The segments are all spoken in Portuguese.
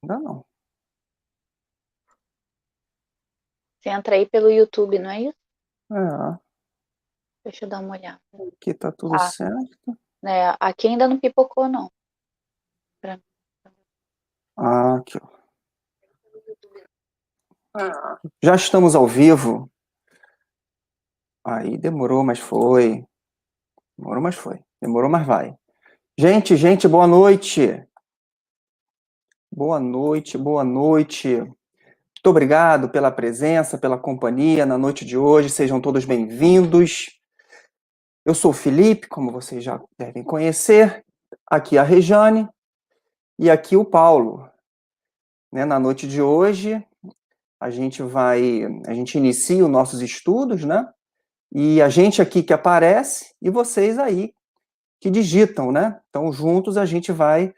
Ainda não. Você entra aí pelo YouTube, não é isso? É, Deixa eu dar uma olhada. aqui tá tudo Tá, certo. né? Aqui ainda não pipocou, não. Pra mim. Ah, aqui, ó. Já estamos ao vivo. Aí demorou, mas foi. Demorou, mas foi. Demorou, mas vai. Gente, boa noite. Boa noite, boa noite. Muito obrigado pela presença, pela companhia na noite de hoje. Sejam todos bem-vindos. Eu sou o Felipe, como vocês já devem conhecer. Aqui a Rejane e aqui o Paulo. Né, na noite de hoje, a gente inicia os nossos estudos, né? E a gente aqui que aparece e vocês aí que digitam, né? Então, juntos a gente vai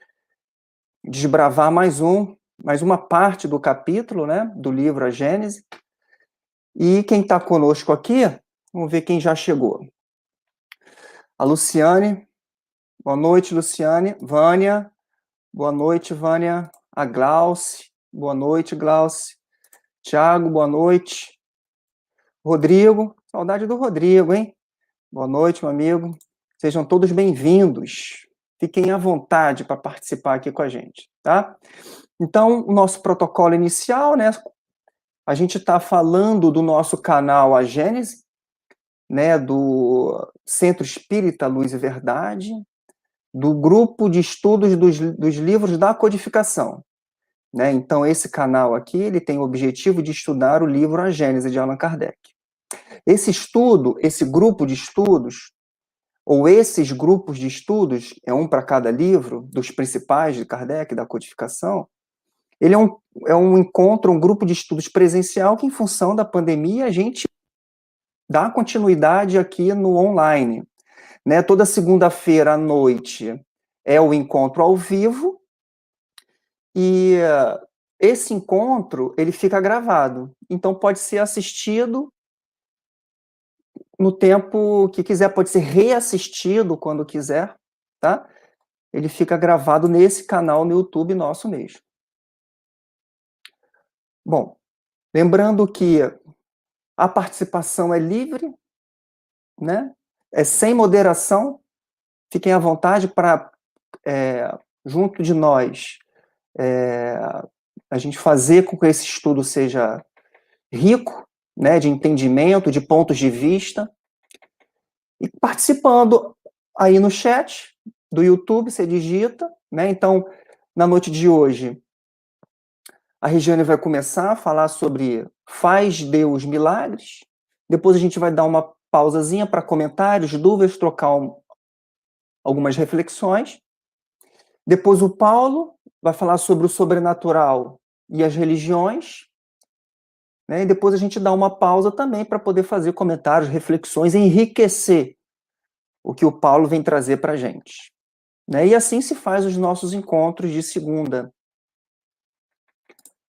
desbravar mais uma parte do capítulo, né? Do livro A Gênese. E quem está conosco aqui, vamos ver quem já chegou. A Luciane. Boa noite, Luciane. Vânia. Boa noite, Vânia. A Glauce. Boa noite, Glauce. Tiago, boa noite. Rodrigo. Saudade do Rodrigo, hein? Boa noite, meu amigo. Sejam todos bem-vindos. Fiquem à vontade para participar aqui com a gente, tá? Então, o nosso protocolo inicial, né? A gente está falando do nosso canal A Gênese, né? Do Centro Espírita Luz e Verdade, do grupo de estudos dos livros da codificação, né? Então, esse canal aqui, ele tem o objetivo de estudar o livro A Gênese de Allan Kardec. Esse estudo, esse grupo de estudos, ou esses grupos de estudos, é um para cada livro, dos principais de Kardec, da codificação, ele é um encontro, um grupo de estudos presencial que, em função da pandemia, a gente dá continuidade aqui no online. Né? Toda segunda-feira à noite é o encontro ao vivo, e esse encontro ele fica gravado. Então, pode ser assistido no tempo que quiser, pode ser reassistido quando quiser, tá? Ele fica gravado nesse canal no YouTube nosso mesmo. Bom, lembrando que a participação é livre, né? É sem moderação. Fiquem à vontade para, junto de nós, a gente fazer com que esse estudo seja rico, né? De entendimento, de pontos de vista. E participando aí no chat do YouTube, você digita, né? Então, na noite de hoje, a Regiane vai começar a falar sobre faz Deus milagres. Depois a gente vai dar uma pausazinha para comentários, dúvidas, trocar algumas reflexões. Depois o Paulo vai falar sobre o sobrenatural e as religiões. Né? E depois a gente dá uma pausa também para poder fazer comentários, reflexões, enriquecer o que o Paulo vem trazer para a gente. Né? E assim se faz os nossos encontros de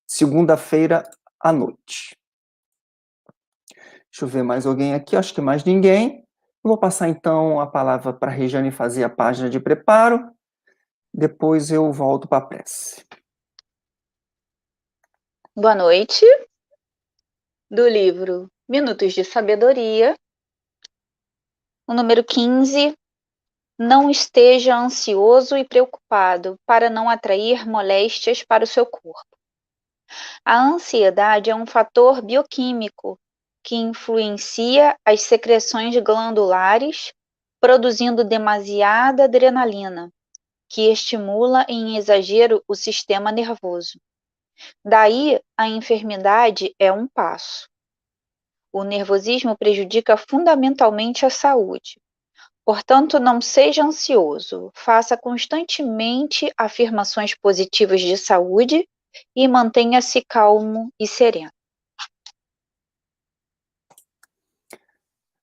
segunda-feira à noite. Deixa eu ver mais alguém aqui, acho que mais ninguém. Eu vou passar então a palavra para a Regiane fazer a página de preparo, depois eu volto para a prece. Boa noite. Do livro Minutos de Sabedoria, o número 15. Não esteja ansioso e preocupado para não atrair moléstias para o seu corpo. A ansiedade é um fator bioquímico que influencia as secreções glandulares, produzindo demasiada adrenalina, que estimula em exagero o sistema nervoso. Daí, a enfermidade é um passo. O nervosismo prejudica fundamentalmente a saúde. Portanto, não seja ansioso, faça constantemente afirmações positivas de saúde e mantenha-se calmo e sereno.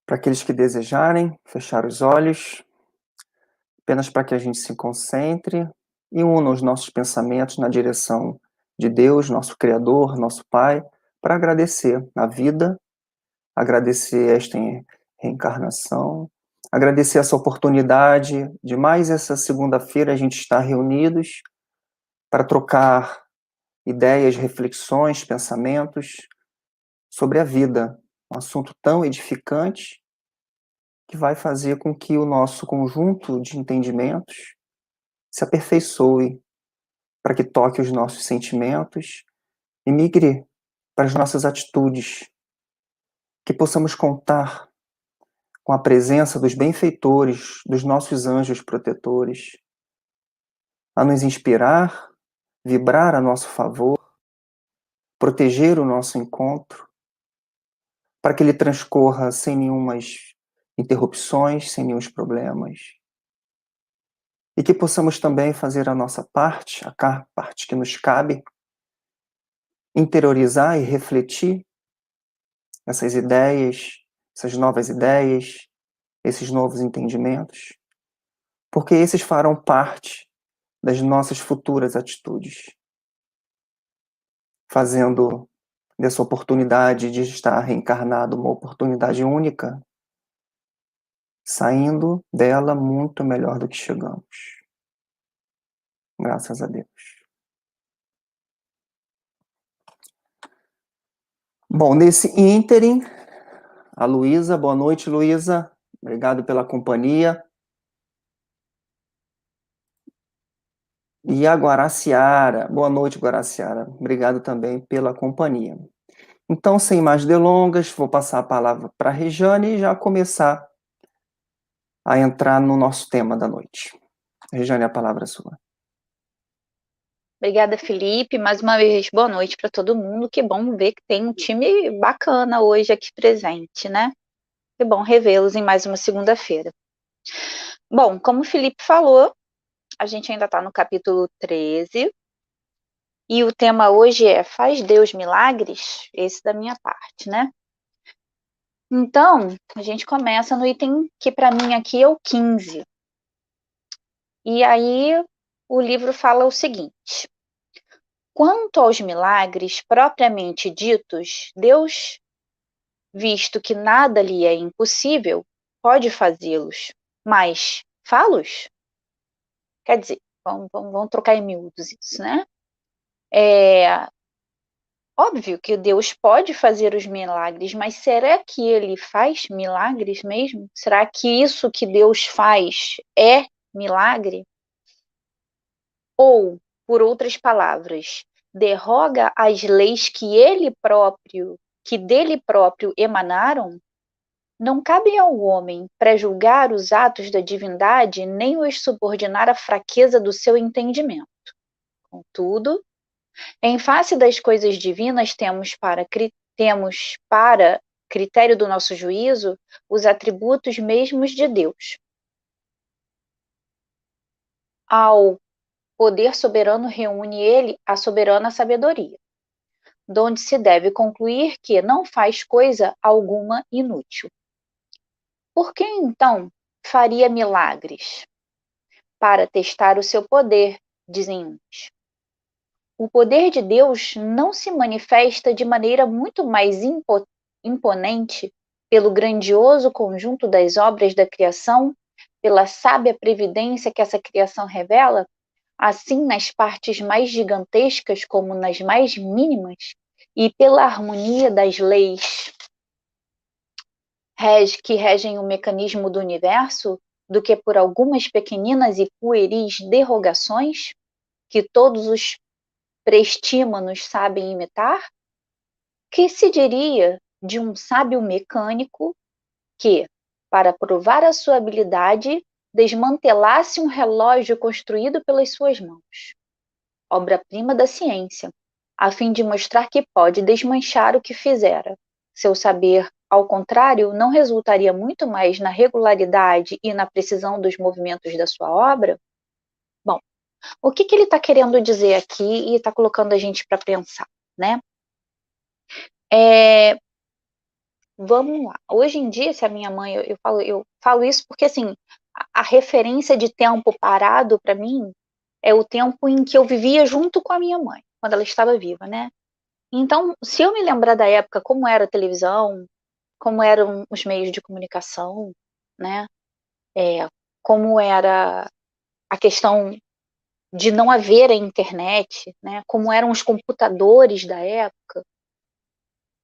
Para aqueles que desejarem, fechar os olhos, apenas para que a gente se concentre e una os nossos pensamentos na direção de Deus, nosso Criador, nosso Pai, para agradecer a vida, agradecer esta reencarnação, agradecer essa oportunidade de mais essa segunda-feira a gente estar reunidos para trocar ideias, reflexões, pensamentos sobre a vida, um assunto tão edificante que vai fazer com que o nosso conjunto de entendimentos se aperfeiçoe para que toque os nossos sentimentos e migre para as nossas atitudes, que possamos contar com a presença dos benfeitores, dos nossos anjos protetores, a nos inspirar, vibrar a nosso favor, proteger o nosso encontro, para que ele transcorra sem nenhumas interrupções, sem nenhum problemas. E que possamos também fazer a nossa parte, a parte que nos cabe, interiorizar e refletir essas ideias, essas novas ideias, esses novos entendimentos, porque esses farão parte das nossas futuras atitudes, fazendo dessa oportunidade de estar reencarnado uma oportunidade única, saindo dela muito melhor do que chegamos. Graças a Deus. Bom, nesse ínterim, a Luísa, boa noite, Luísa. Obrigado pela companhia. E a Guaraciara, boa noite, Guaraciara. Obrigado também pela companhia. Então, sem mais delongas, vou passar a palavra para a Rejane e já começar a entrar no nosso tema da noite. Rejane, a palavra é sua. Obrigada, Felipe. Mais uma vez, boa noite para todo mundo. Que bom ver que tem um time bacana hoje aqui presente, né? Que bom revê-los em mais uma segunda-feira. Bom, como o Felipe falou, a gente ainda está no capítulo 13. E o tema hoje é Faz Deus milagres? Esse da minha parte, né? Então, a gente começa no item que para mim aqui é o 15. E aí o livro fala o seguinte: quanto aos milagres propriamente ditos, Deus, visto que nada lhe é impossível, pode fazê-los, mas fá-los? Quer dizer, vamos trocar em miúdos isso, né? É óbvio que Deus pode fazer os milagres, mas será que ele faz milagres mesmo? Será que isso que Deus faz é milagre? Ou, por outras palavras, derroga as leis que dele próprio emanaram? Não cabe ao homem pré-julgar os atos da divindade, nem os subordinar à fraqueza do seu entendimento. Contudo, em face das coisas divinas, temos para critério do nosso juízo os atributos mesmos de Deus. Ao poder soberano reúne ele a soberana sabedoria, donde se deve concluir que não faz coisa alguma inútil. Por que então faria milagres? Para testar o seu poder, dizem uns. O poder de Deus não se manifesta de maneira muito mais imponente pelo grandioso conjunto das obras da criação, pela sábia previdência que essa criação revela, assim nas partes mais gigantescas como nas mais mínimas, e pela harmonia das leis que regem o mecanismo do universo, do que por algumas pequeninas e pueris derrogações que todos os prestímanos sabem imitar? Que se diria de um sábio mecânico que, para provar a sua habilidade, desmantelasse um relógio construído pelas suas mãos, obra-prima da ciência, a fim de mostrar que pode desmanchar o que fizera? Seu saber, ao contrário, não resultaria muito mais na regularidade e na precisão dos movimentos da sua obra? Bom, o que ele está querendo dizer aqui e está colocando a gente para pensar, né? Vamos lá. Hoje em dia, se a minha mãe, eu falo isso porque assim, a referência de tempo parado para mim é o tempo em que eu vivia junto com a minha mãe, quando ela estava viva, né? Então, se eu me lembrar da época como era a televisão, como eram os meios de comunicação, né? Como era a questão de não haver a internet, né, como eram os computadores da época,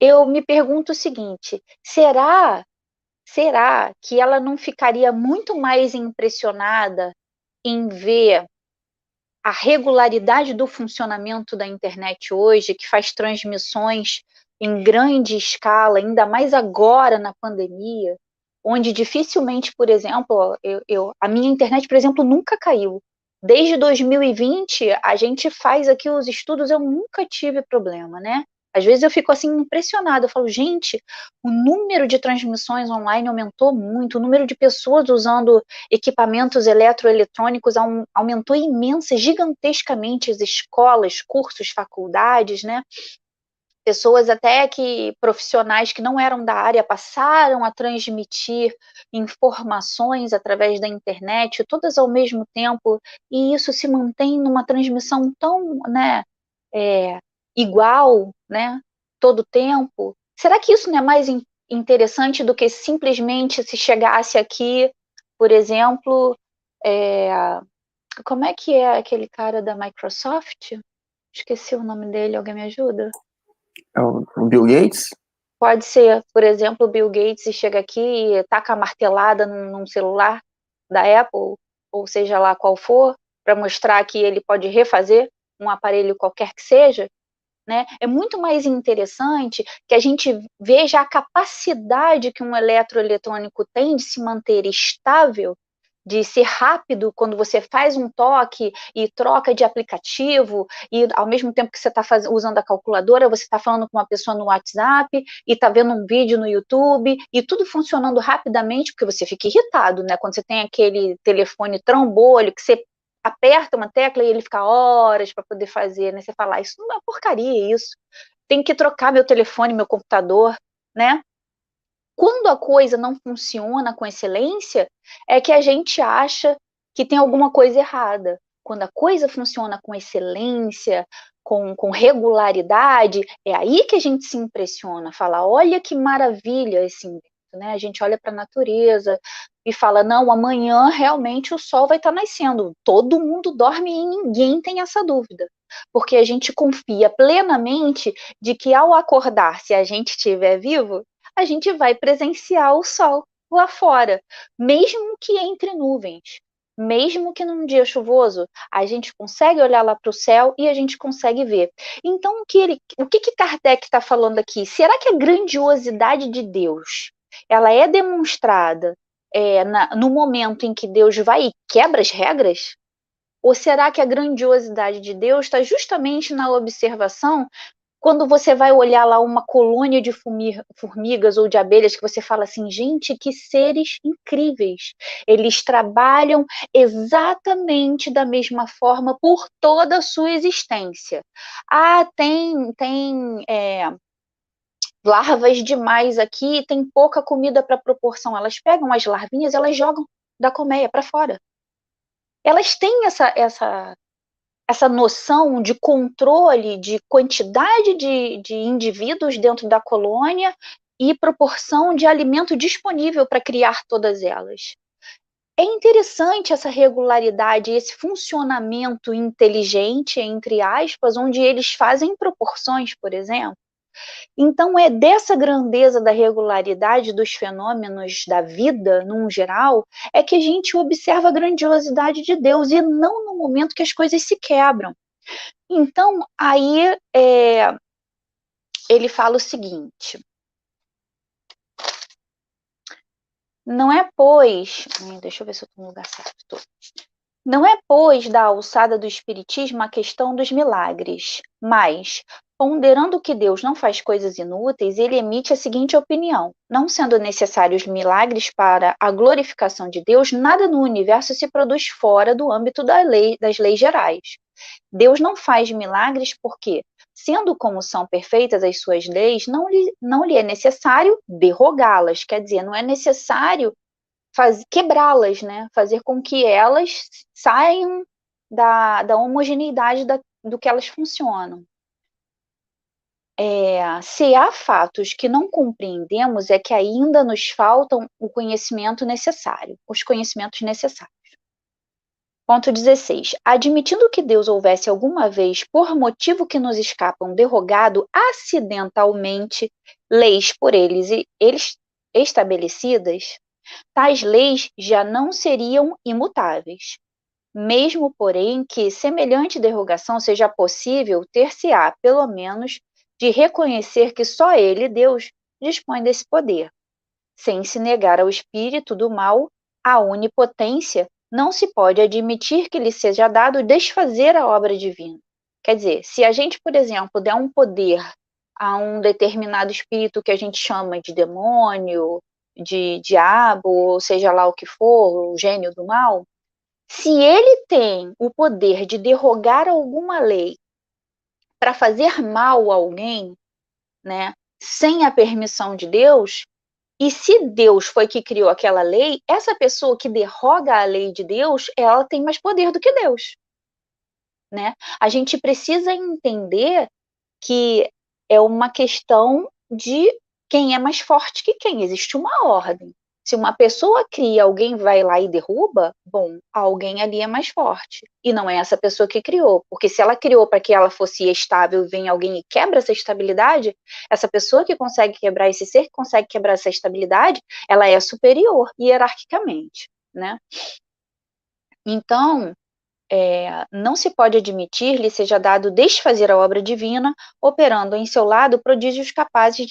eu me pergunto o seguinte: será que ela não ficaria muito mais impressionada em ver a regularidade do funcionamento da internet hoje, que faz transmissões em grande escala, ainda mais agora na pandemia, onde dificilmente, por exemplo, a minha internet, por exemplo, nunca caiu. Desde 2020, a gente faz aqui os estudos, eu nunca tive problema, né? Às vezes eu fico assim impressionada, eu falo, gente, o número de transmissões online aumentou muito, o número de pessoas usando equipamentos eletroeletrônicos aumentou imensa, gigantescamente as escolas, cursos, faculdades, né? Pessoas até que profissionais que não eram da área passaram a transmitir informações através da internet, todas ao mesmo tempo, e isso se mantém numa transmissão tão, né, igual, né, todo tempo. Será que isso não é mais interessante do que simplesmente se chegasse aqui, por exemplo, é, como é que é aquele cara da Microsoft? Esqueci o nome dele, alguém me ajuda? É o Bill Gates? Pode ser, por exemplo, o Bill Gates chega aqui e taca a martelada num celular da Apple, ou seja lá qual for, para mostrar que ele pode refazer um aparelho qualquer que seja, né? É muito mais interessante que a gente veja a capacidade que um eletroeletrônico tem de se manter estável, de ser rápido quando você faz um toque e troca de aplicativo, e ao mesmo tempo que você está usando a calculadora, você está falando com uma pessoa no WhatsApp e está vendo um vídeo no YouTube, e tudo funcionando rapidamente, porque você fica irritado, né? Quando você tem aquele telefone trambolho, que você aperta uma tecla e ele fica horas para poder fazer, né? Você fala, isso não é porcaria, isso. Tem que trocar meu telefone, meu computador, né? Quando a coisa não funciona com excelência, é que a gente acha que tem alguma coisa errada. Quando a coisa funciona com excelência, com regularidade, é aí que a gente se impressiona, fala, olha que maravilha esse invento, né? A gente olha para a natureza e fala, não, amanhã realmente o sol vai estar nascendo. Todo mundo dorme e ninguém tem essa dúvida. Porque a gente confia plenamente de que ao acordar, se a gente estiver vivo, a gente vai presenciar o sol lá fora, mesmo que entre nuvens, mesmo que num dia chuvoso, a gente consegue olhar lá para o céu e a gente consegue ver. Então, o que Kardec está falando aqui? Será que a grandiosidade de Deus, ela é demonstrada no momento em que Deus vai e quebra as regras? Ou será que a grandiosidade de Deus está justamente na observação quando você vai olhar lá uma colônia de formigas ou de abelhas, que você fala assim, gente, que seres incríveis. Eles trabalham exatamente da mesma forma por toda a sua existência. Ah, tem larvas demais aqui, tem pouca comida para proporção. Elas pegam as larvinhas, elas jogam da colmeia para fora. Elas têm essa noção de controle de quantidade de indivíduos dentro da colônia e proporção de alimento disponível para criar todas elas. É interessante essa regularidade, esse funcionamento inteligente, entre aspas, onde eles fazem proporções, por exemplo. Então, é dessa grandeza da regularidade dos fenômenos da vida, num geral, é que a gente observa a grandiosidade de Deus, e não no momento que as coisas se quebram. Então, aí ele fala o seguinte: não é, pois. Deixa eu ver se eu estou no lugar certo. Não é, pois, da alçada do Espiritismo a questão dos milagres, mas, ponderando que Deus não faz coisas inúteis, ele emite a seguinte opinião: não sendo necessários milagres para a glorificação de Deus, nada no universo se produz fora do âmbito das leis gerais. Deus não faz milagres porque, sendo como são perfeitas as suas leis, não lhe é necessário derrogá-las, quer dizer, não é necessário quebrá-las, né? Fazer com que elas saiam da homogeneidade do que elas funcionam. Se há fatos que não compreendemos, é que ainda nos faltam o conhecimento necessário, os conhecimentos necessários. Ponto 16. Admitindo que Deus houvesse alguma vez, por motivo que nos escapam, derrogado acidentalmente leis por eles estabelecidas, tais leis já não seriam imutáveis. Mesmo, porém, que semelhante derrogação seja possível, ter-se-á, pelo menos, de reconhecer que só Ele, Deus, dispõe desse poder. Sem se negar ao espírito do mal, a onipotência, não se pode admitir que lhe seja dado desfazer a obra divina. Quer dizer, se a gente, por exemplo, der um poder a um determinado espírito que a gente chama de demônio, de diabo, ou seja lá o que for, o gênio do mal, se ele tem o poder de derrogar alguma lei para fazer mal a alguém, né, sem a permissão de Deus, e se Deus foi que criou aquela lei, essa pessoa que derroga a lei de Deus, ela tem mais poder do que Deus, né? A gente precisa entender que é uma questão de quem é mais forte que quem. Existe uma ordem. Se uma pessoa cria, alguém vai lá e derruba, bom, alguém ali é mais forte. E não é essa pessoa que criou. Porque se ela criou para que ela fosse estável, vem alguém e quebra essa estabilidade, essa pessoa que consegue quebrar, esse ser que consegue quebrar essa estabilidade, ela é superior hierarquicamente, né? Então, não se pode admitir lhe seja dado desfazer a obra divina, operando em seu lado prodígios capazes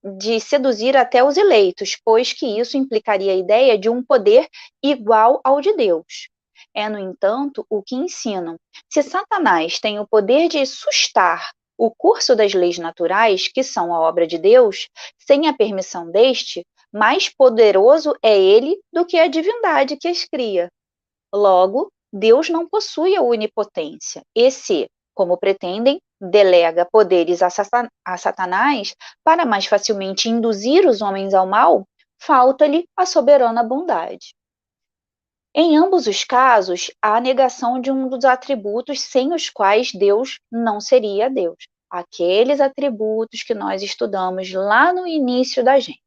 de seduzir até os eleitos, pois que isso implicaria a ideia de um poder igual ao de Deus. É, no entanto, o que ensinam. Se Satanás tem o poder de sustar o curso das leis naturais, que são a obra de Deus, sem a permissão deste, mais poderoso é ele do que a divindade que as cria. Logo, Deus não possui a onipotência, e se, como pretendem, delega poderes a Satanás para mais facilmente induzir os homens ao mal, falta-lhe a soberana bondade. Em ambos os casos, há a negação de um dos atributos sem os quais Deus não seria Deus. Aqueles atributos que nós estudamos lá no início da gente,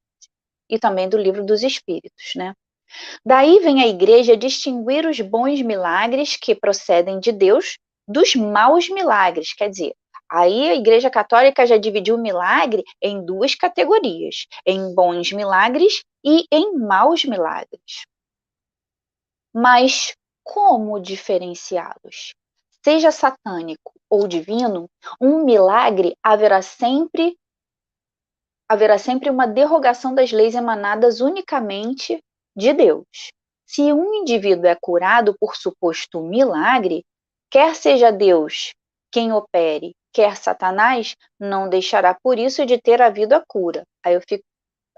e também do livro dos Espíritos, né? Daí vem a igreja distinguir os bons milagres que procedem de Deus dos maus milagres. Quer dizer, aí a igreja católica já dividiu o milagre em duas categorias, em bons milagres e em maus milagres. Mas como diferenciá-los? Seja satânico ou divino, um milagre haverá sempre uma derrogação das leis emanadas unicamente de Deus. Se um indivíduo é curado por suposto milagre, quer seja Deus quem opere, quer Satanás, não deixará por isso de ter havido a cura.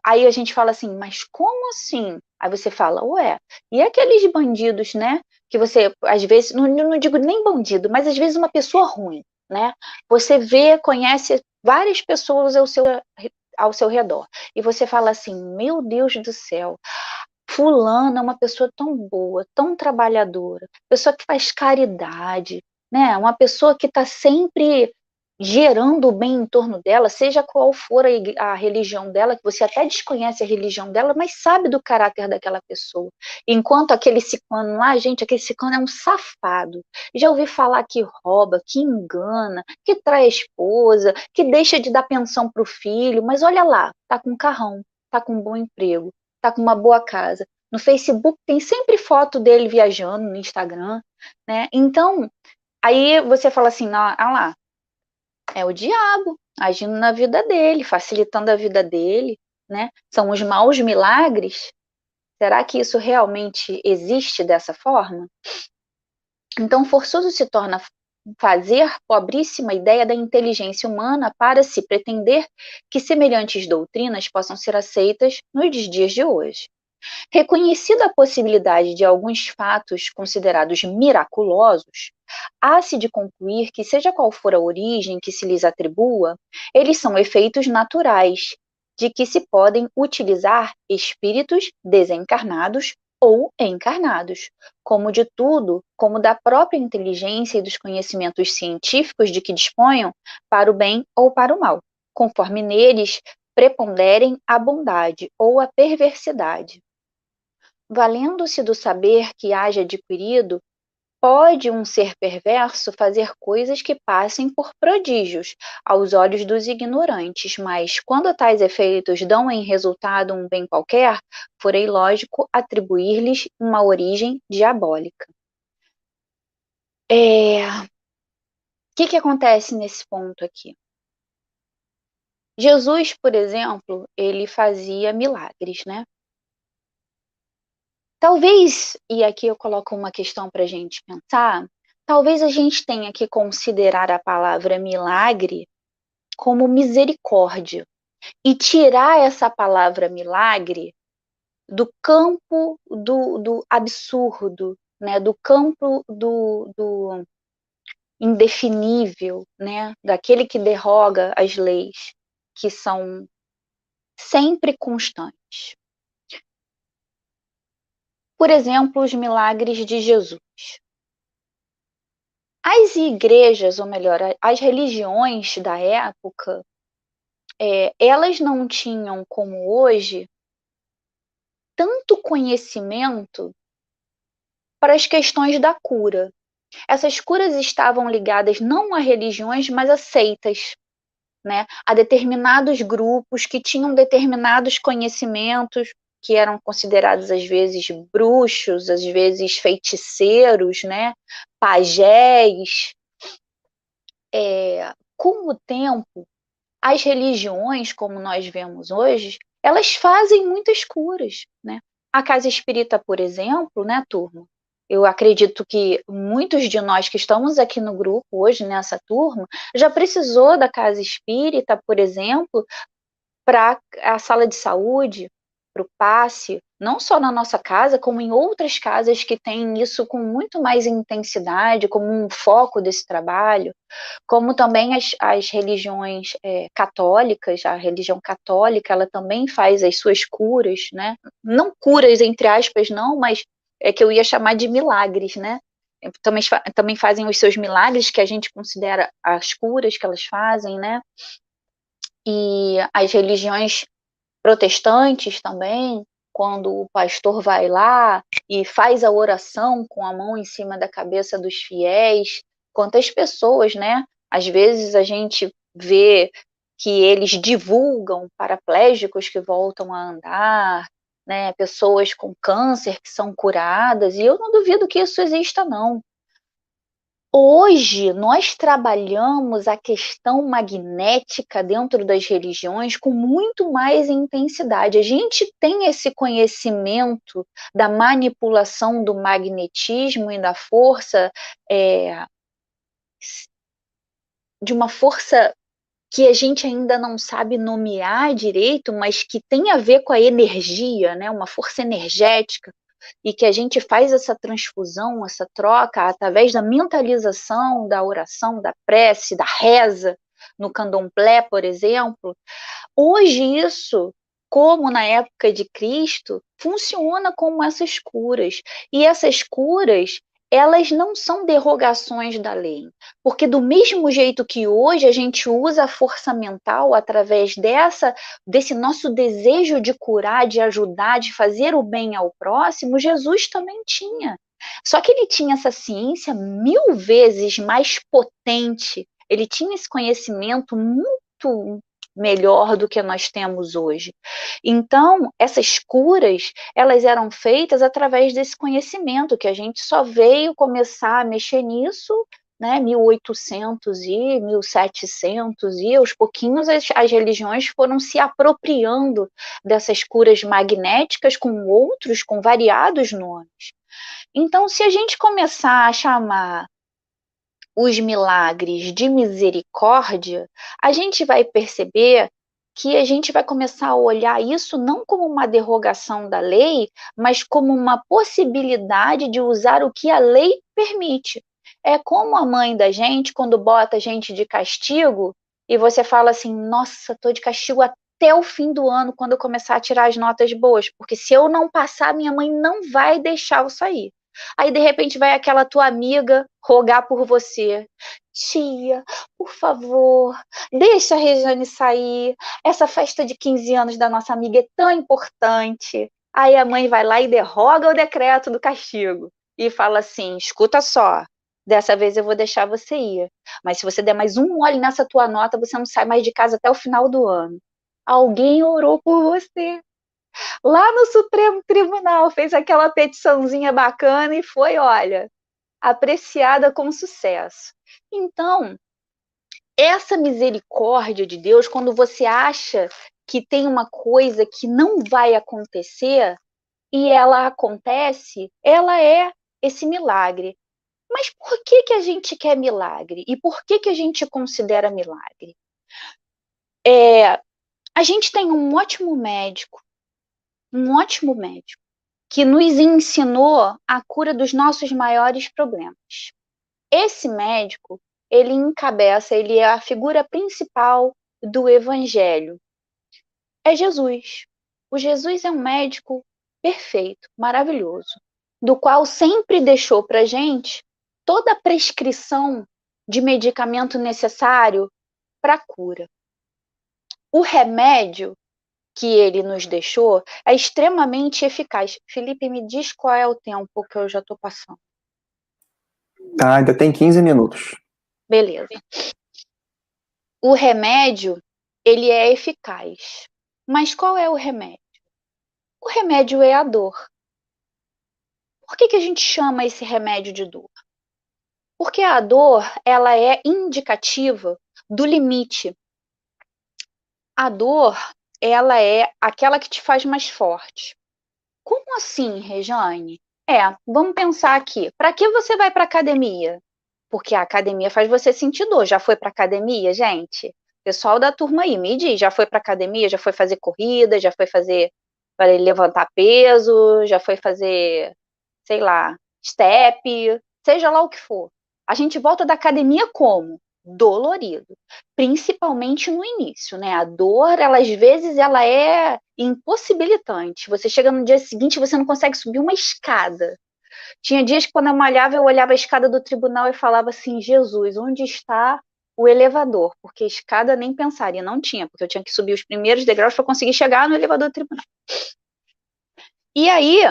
Aí a gente fala assim, mas como assim? Aí você fala, ué, e aqueles bandidos, né? Que você, às vezes, não digo nem bandido, mas às vezes uma pessoa ruim, né? Você vê, conhece várias pessoas ao seu redor. E você fala assim, meu Deus do céu, fulana é uma pessoa tão boa, tão trabalhadora, pessoa que faz caridade, né? Uma pessoa que está sempre gerando o bem em torno dela, seja qual for a religião dela, que você até desconhece a religião dela, mas sabe do caráter daquela pessoa. Enquanto aquele ciclano lá, gente, aquele ciclano é um safado. Já ouvi falar que rouba, que engana, que trai a esposa, que deixa de dar pensão para o filho, mas olha lá, tá com um carrão, tá com um bom emprego, tá com uma boa casa. No Facebook tem sempre foto dele viajando, no Instagram, né? Então, aí você fala assim, ah lá, é o diabo agindo na vida dele, facilitando a vida dele, né? São os maus milagres. Será que isso realmente existe dessa forma? Então, forçoso se torna fazer pobríssima ideia da inteligência humana para se pretender que semelhantes doutrinas possam ser aceitas nos dias de hoje. Reconhecida a possibilidade de alguns fatos considerados miraculosos, há-se de concluir que, seja qual for a origem que se lhes atribua, eles são efeitos naturais, de que se podem utilizar espíritos desencarnados ou encarnados, como de tudo, como da própria inteligência e dos conhecimentos científicos de que disponham, para o bem ou para o mal, conforme neles preponderem a bondade ou a perversidade. Valendo-se do saber que haja adquirido, Pode um ser perverso fazer coisas que passem por prodígios aos olhos dos ignorantes, mas quando tais efeitos dão em resultado um bem qualquer, forei lógico atribuir-lhes uma origem diabólica. O que acontece nesse ponto aqui? Jesus, por exemplo, ele fazia milagres, né? Talvez, e aqui eu coloco uma questão para a gente pensar, talvez a gente tenha que considerar a palavra milagre como misericórdia e tirar essa palavra milagre do campo do absurdo, né? Do campo do indefinível, né? Daquele que derroga as leis que são sempre constantes. Por exemplo, os milagres de Jesus. As igrejas, ou melhor, as religiões da época, elas não tinham, como hoje, tanto conhecimento para as questões da cura. Essas curas estavam ligadas não a religiões, mas a seitas, né? A determinados grupos que tinham determinados conhecimentos, que eram considerados às vezes bruxos, às vezes feiticeiros, né? Pajés. Com o tempo, as religiões, como nós vemos hoje, elas fazem muitas curas, né? A casa espírita, por exemplo, né, turma? Eu acredito que muitos de nós que estamos aqui no grupo hoje, nessa turma, já precisou da casa espírita, por exemplo, para a sala de saúde, para o passe, não só na nossa casa, como em outras casas que têm isso com muito mais intensidade, como um foco desse trabalho, como também as religiões católicas, a religião católica, ela também faz as suas curas, né? Não curas, entre aspas, não, mas é que eu ia chamar de milagres, né? Também fazem os seus milagres, que a gente considera as curas que elas fazem, né? E as religiões protestantes também, quando o pastor vai lá e faz a oração com a mão em cima da cabeça dos fiéis, quantas pessoas, né? Às vezes a gente vê que eles divulgam paraplégicos que voltam a andar, né? Pessoas com câncer que são curadas, e eu não duvido que isso exista, não. Hoje, nós trabalhamos a questão magnética dentro das religiões com muito mais intensidade. A gente tem esse conhecimento da manipulação do magnetismo e da força, de uma força que a gente ainda não sabe nomear direito, mas que tem a ver com a energia, né? Uma força energética, e que a gente faz essa transfusão, essa troca através da mentalização, da oração, da prece, da reza, no candomblé, por exemplo. Hoje isso, como na época de Cristo, funciona como essas curas. E essas curas, elas não são derrogações da lei, porque do mesmo jeito que hoje a gente usa a força mental através desse nosso desejo de curar, de ajudar, de fazer o bem ao próximo, Jesus também tinha. Só que ele tinha essa ciência 1000 vezes mais potente, ele tinha esse conhecimento muito melhor do que nós temos hoje. Então, essas curas, elas eram feitas através desse conhecimento, que a gente só veio começar a mexer nisso, né, 1800 e 1700, e aos pouquinhos as religiões foram se apropriando dessas curas magnéticas com variados nomes. Então, se a gente começar a chamar os milagres de misericórdia, a gente vai perceber que a gente vai começar a olhar isso não como uma derrogação da lei, mas como uma possibilidade de usar o que a lei permite. É como a mãe da gente, quando bota a gente de castigo, e você fala assim: nossa, estou de castigo até o fim do ano, quando eu começar a tirar as notas boas, porque se eu não passar, minha mãe não vai deixar eu sair. Aí, de repente, vai aquela tua amiga rogar por você. Tia, por favor, deixa a Regiane sair. Essa festa de 15 anos da nossa amiga é tão importante. Aí a mãe vai lá e derroga o decreto do castigo. e fala assim: escuta só, dessa vez eu vou deixar você ir, mas se você der mais um mole nessa tua nota, você não sai mais de casa até o final do ano. Alguém orou por você. Lá no Supremo Tribunal, fez aquela petiçãozinha bacana e foi, olha, apreciada com sucesso. Então, essa misericórdia de Deus, quando você acha que tem uma coisa que não vai acontecer e ela acontece, ela é esse milagre. Mas por que que a gente quer milagre? E por que que a gente considera milagre? A gente tem um ótimo médico, que nos ensinou a cura dos nossos maiores problemas. Esse médico, ele encabeça, ele é a figura principal do evangelho. É Jesus. O Jesus é um médico perfeito, maravilhoso, do qual sempre deixou para gente toda a prescrição de medicamento necessário para a cura. O remédio que ele nos deixou é extremamente eficaz. Felipe, me diz qual é o tempo que eu já estou passando. Ah, ainda tem 15 minutos. Beleza. O remédio, ele é eficaz. Mas qual é o remédio? O remédio é a dor. Por que que a gente chama esse remédio de dor? Porque a dor, ela é indicativa do limite. A dor, ela é aquela que te faz mais forte. Como assim, Rejane? Vamos pensar aqui. Para que você vai para academia? Porque a academia faz você sentir dor. Já foi para academia, gente? Pessoal da turma aí, me diz, já foi para academia? Já foi fazer corrida? Já foi fazer para levantar peso? Já foi fazer, sei lá, step? Seja lá o que for. A gente volta da academia como? Dolorido, principalmente no início, né? A dor, ela às vezes ela é impossibilitante. Você chega no dia seguinte, você não consegue subir uma escada. Tinha dias que quando eu malhava, eu olhava a escada do tribunal e falava assim: Jesus, onde está o elevador? Porque escada nem pensaria, não tinha, porque eu tinha que subir os primeiros degraus para conseguir chegar no elevador do tribunal. E aí,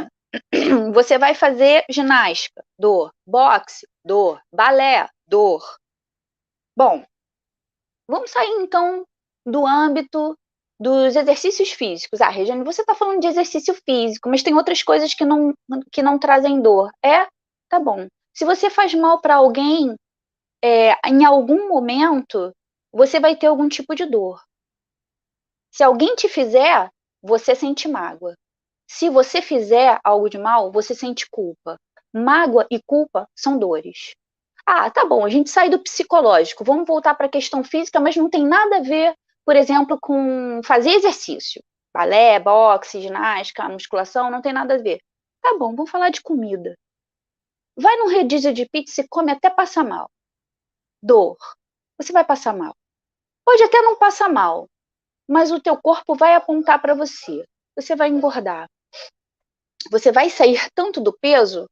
você vai fazer ginástica, dor, boxe, dor, balé, dor. Bom, vamos sair então do âmbito dos exercícios físicos. Ah, Regiane, você está falando de exercício físico, mas tem outras coisas que não trazem dor. Tá bom. Se você faz mal para alguém, em algum momento, você vai ter algum tipo de dor. Se alguém te fizer, você sente mágoa. Se você fizer algo de mal, você sente culpa. Mágoa e culpa são dores. Ah, tá bom, a gente sai do psicológico, vamos voltar para a questão física, mas não tem nada a ver, por exemplo, com fazer exercício. Balé, boxe, ginástica, musculação, não tem nada a ver. Tá bom, vamos falar de comida. Vai num rodízio de pizza e come até passar mal. Dor. Você vai passar mal. Pode até não passar mal, mas o teu corpo vai apontar para você. Você vai engordar. Você vai sair tanto do peso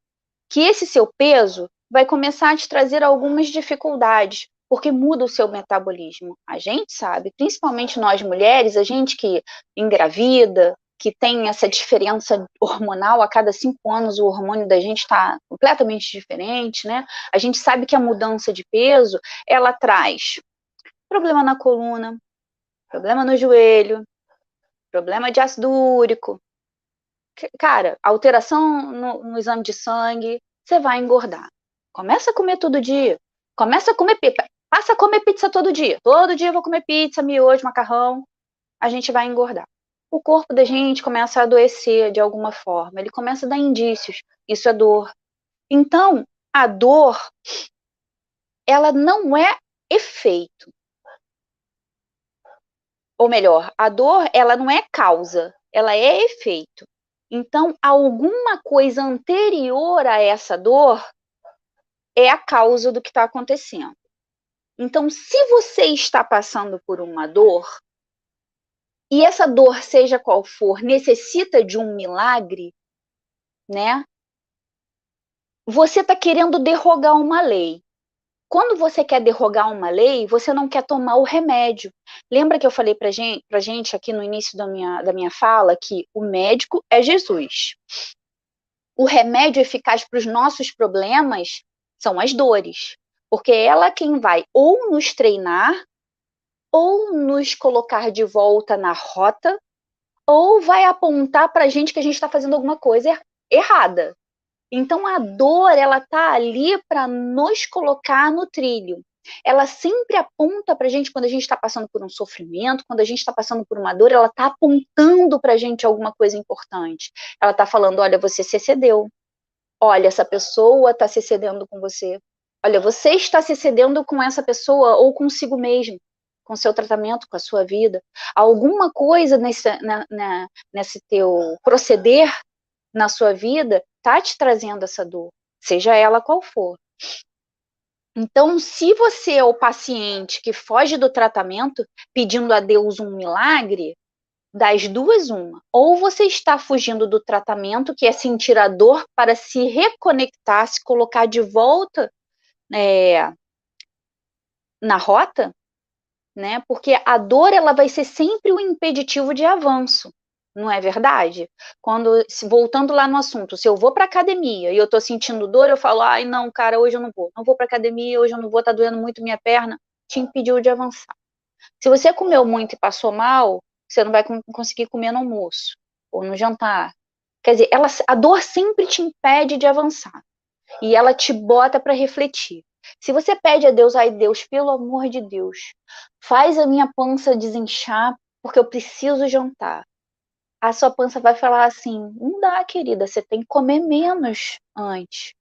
que esse seu peso vai começar a te trazer algumas dificuldades, porque muda o seu metabolismo. A gente sabe, principalmente nós mulheres, a gente que engravida, que tem essa diferença hormonal, a cada 5 anos o hormônio da gente está completamente diferente, né? A gente sabe que a mudança de peso, ela traz problema na coluna, problema no joelho, problema de ácido úrico, cara, alteração no exame de sangue, você vai engordar. Começa a comer todo dia. Começa a comer pizza. Passa a comer pizza todo dia. Todo dia eu vou comer pizza, miojo, macarrão. A gente vai engordar. O corpo da gente começa a adoecer de alguma forma. Ele começa a dar indícios. Isso é dor. Então, a dor, ela não é efeito. Ou melhor, a dor, ela não é causa. Ela é efeito. Então, alguma coisa anterior a essa dor é a causa do que está acontecendo. Então, se você está passando por uma dor, e essa dor, seja qual for, necessita de um milagre, né? Você está querendo derrogar uma lei. Quando você quer derrogar uma lei, você não quer tomar o remédio. Lembra que eu falei pra gente aqui no início da minha fala que o médico é Jesus. o remédio eficaz para os nossos problemas são as dores, porque ela é quem vai ou nos treinar, ou nos colocar de volta na rota, ou vai apontar para a gente que a gente está fazendo alguma coisa errada. Então a dor, ela tá ali para nos colocar no trilho. Ela sempre aponta para a gente quando a gente está passando por um sofrimento, quando a gente está passando por uma dor, ela está apontando para a gente alguma coisa importante. Ela está falando, olha, você se excedeu. Olha, essa pessoa está se excedendo com você. Olha, você está se excedendo com essa pessoa ou consigo mesmo, com seu tratamento, com a sua vida. Alguma coisa nesse teu proceder na sua vida tá te trazendo essa dor, seja ela qual for. Então, se você é o paciente que foge do tratamento pedindo a Deus um milagre, das duas, uma. Ou você está fugindo do tratamento, que é sentir a dor, para se reconectar, se colocar de volta na rota, né? Porque a dor, ela vai ser sempre o impeditivo de avanço, não é verdade? Voltando lá no assunto, se eu vou para academia e eu tô sentindo dor, eu falo, ai não, cara, hoje eu não vou para academia, hoje eu não vou, tá doendo muito minha perna, te impediu de avançar. Se você comeu muito e passou mal, você não vai conseguir comer no almoço ou no jantar. Quer dizer, a dor sempre te impede de avançar e ela te bota para refletir. Se você pede a Deus, ai Deus, pelo amor de Deus, faz a minha pança desinchar porque eu preciso jantar. A sua pança vai falar assim, não dá, querida, você tem que comer menos antes.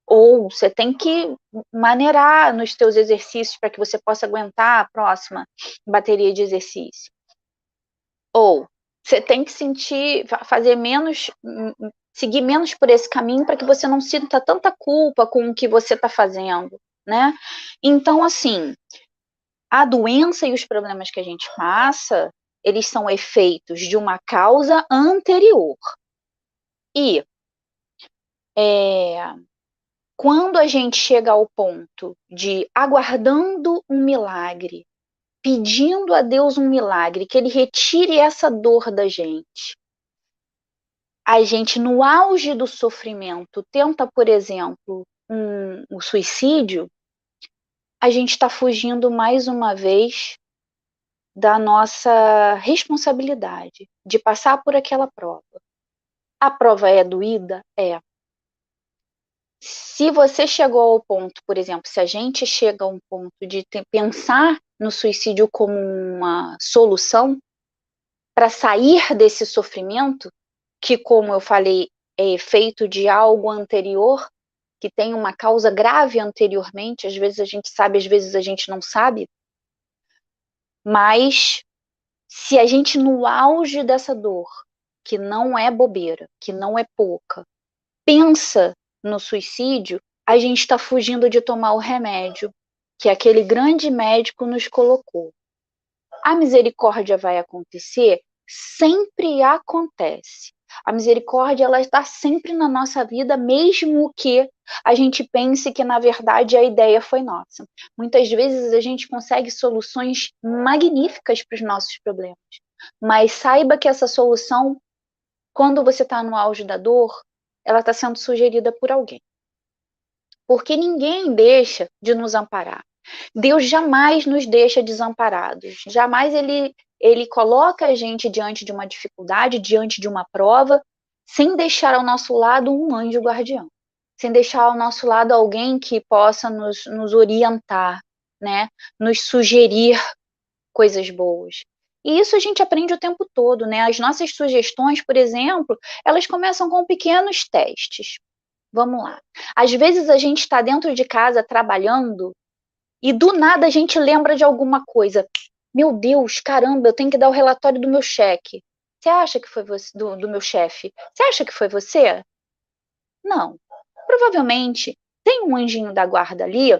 Ou você tem que maneirar nos teus exercícios para que você possa aguentar a próxima bateria de exercício. Ou você tem que fazer menos, seguir menos por esse caminho para que você não sinta tanta culpa com o que você está fazendo, né? Então, assim, a doença e os problemas que a gente passa, eles são efeitos de uma causa anterior. E quando a gente chega ao ponto de aguardando um milagre, pedindo a Deus um milagre, que Ele retire essa dor da gente, a gente, no auge do sofrimento, tenta, por exemplo, o suicídio, a gente está fugindo mais uma vez da nossa responsabilidade de passar por aquela prova. A prova é doída? É. Se você chegou ao ponto, por exemplo, se a gente chega a um ponto de pensar no suicídio como uma solução para sair desse sofrimento, que, como eu falei, é efeito de algo anterior, que tem uma causa grave anteriormente, às vezes a gente sabe, às vezes a gente não sabe, mas se a gente, no auge dessa dor, que não é bobeira, que não é pouca, pensa no suicídio, a gente está fugindo de tomar o remédio que aquele grande médico nos colocou. A misericórdia vai acontecer? Sempre acontece. A misericórdia, ela está sempre na nossa vida, mesmo que a gente pense que, na verdade, a ideia foi nossa. Muitas vezes a gente consegue soluções magníficas para os nossos problemas, mas saiba que essa solução, quando você está no auge da dor, ela está sendo sugerida por alguém. Porque ninguém deixa de nos amparar. Deus jamais nos deixa desamparados. Jamais ele coloca a gente diante de uma dificuldade, diante de uma prova, sem deixar ao nosso lado um anjo guardião. Sem deixar ao nosso lado alguém que possa nos orientar, né? Nos sugerir coisas boas. E isso a gente aprende o tempo todo, né? As nossas sugestões, por exemplo, elas começam com pequenos testes. Vamos lá. Às vezes a gente está dentro de casa trabalhando e do nada a gente lembra de alguma coisa. Meu Deus, caramba, eu tenho que dar o relatório do meu cheque. Você acha que foi você, do meu chefe? Você acha que foi você? Não. Provavelmente tem um anjinho da guarda ali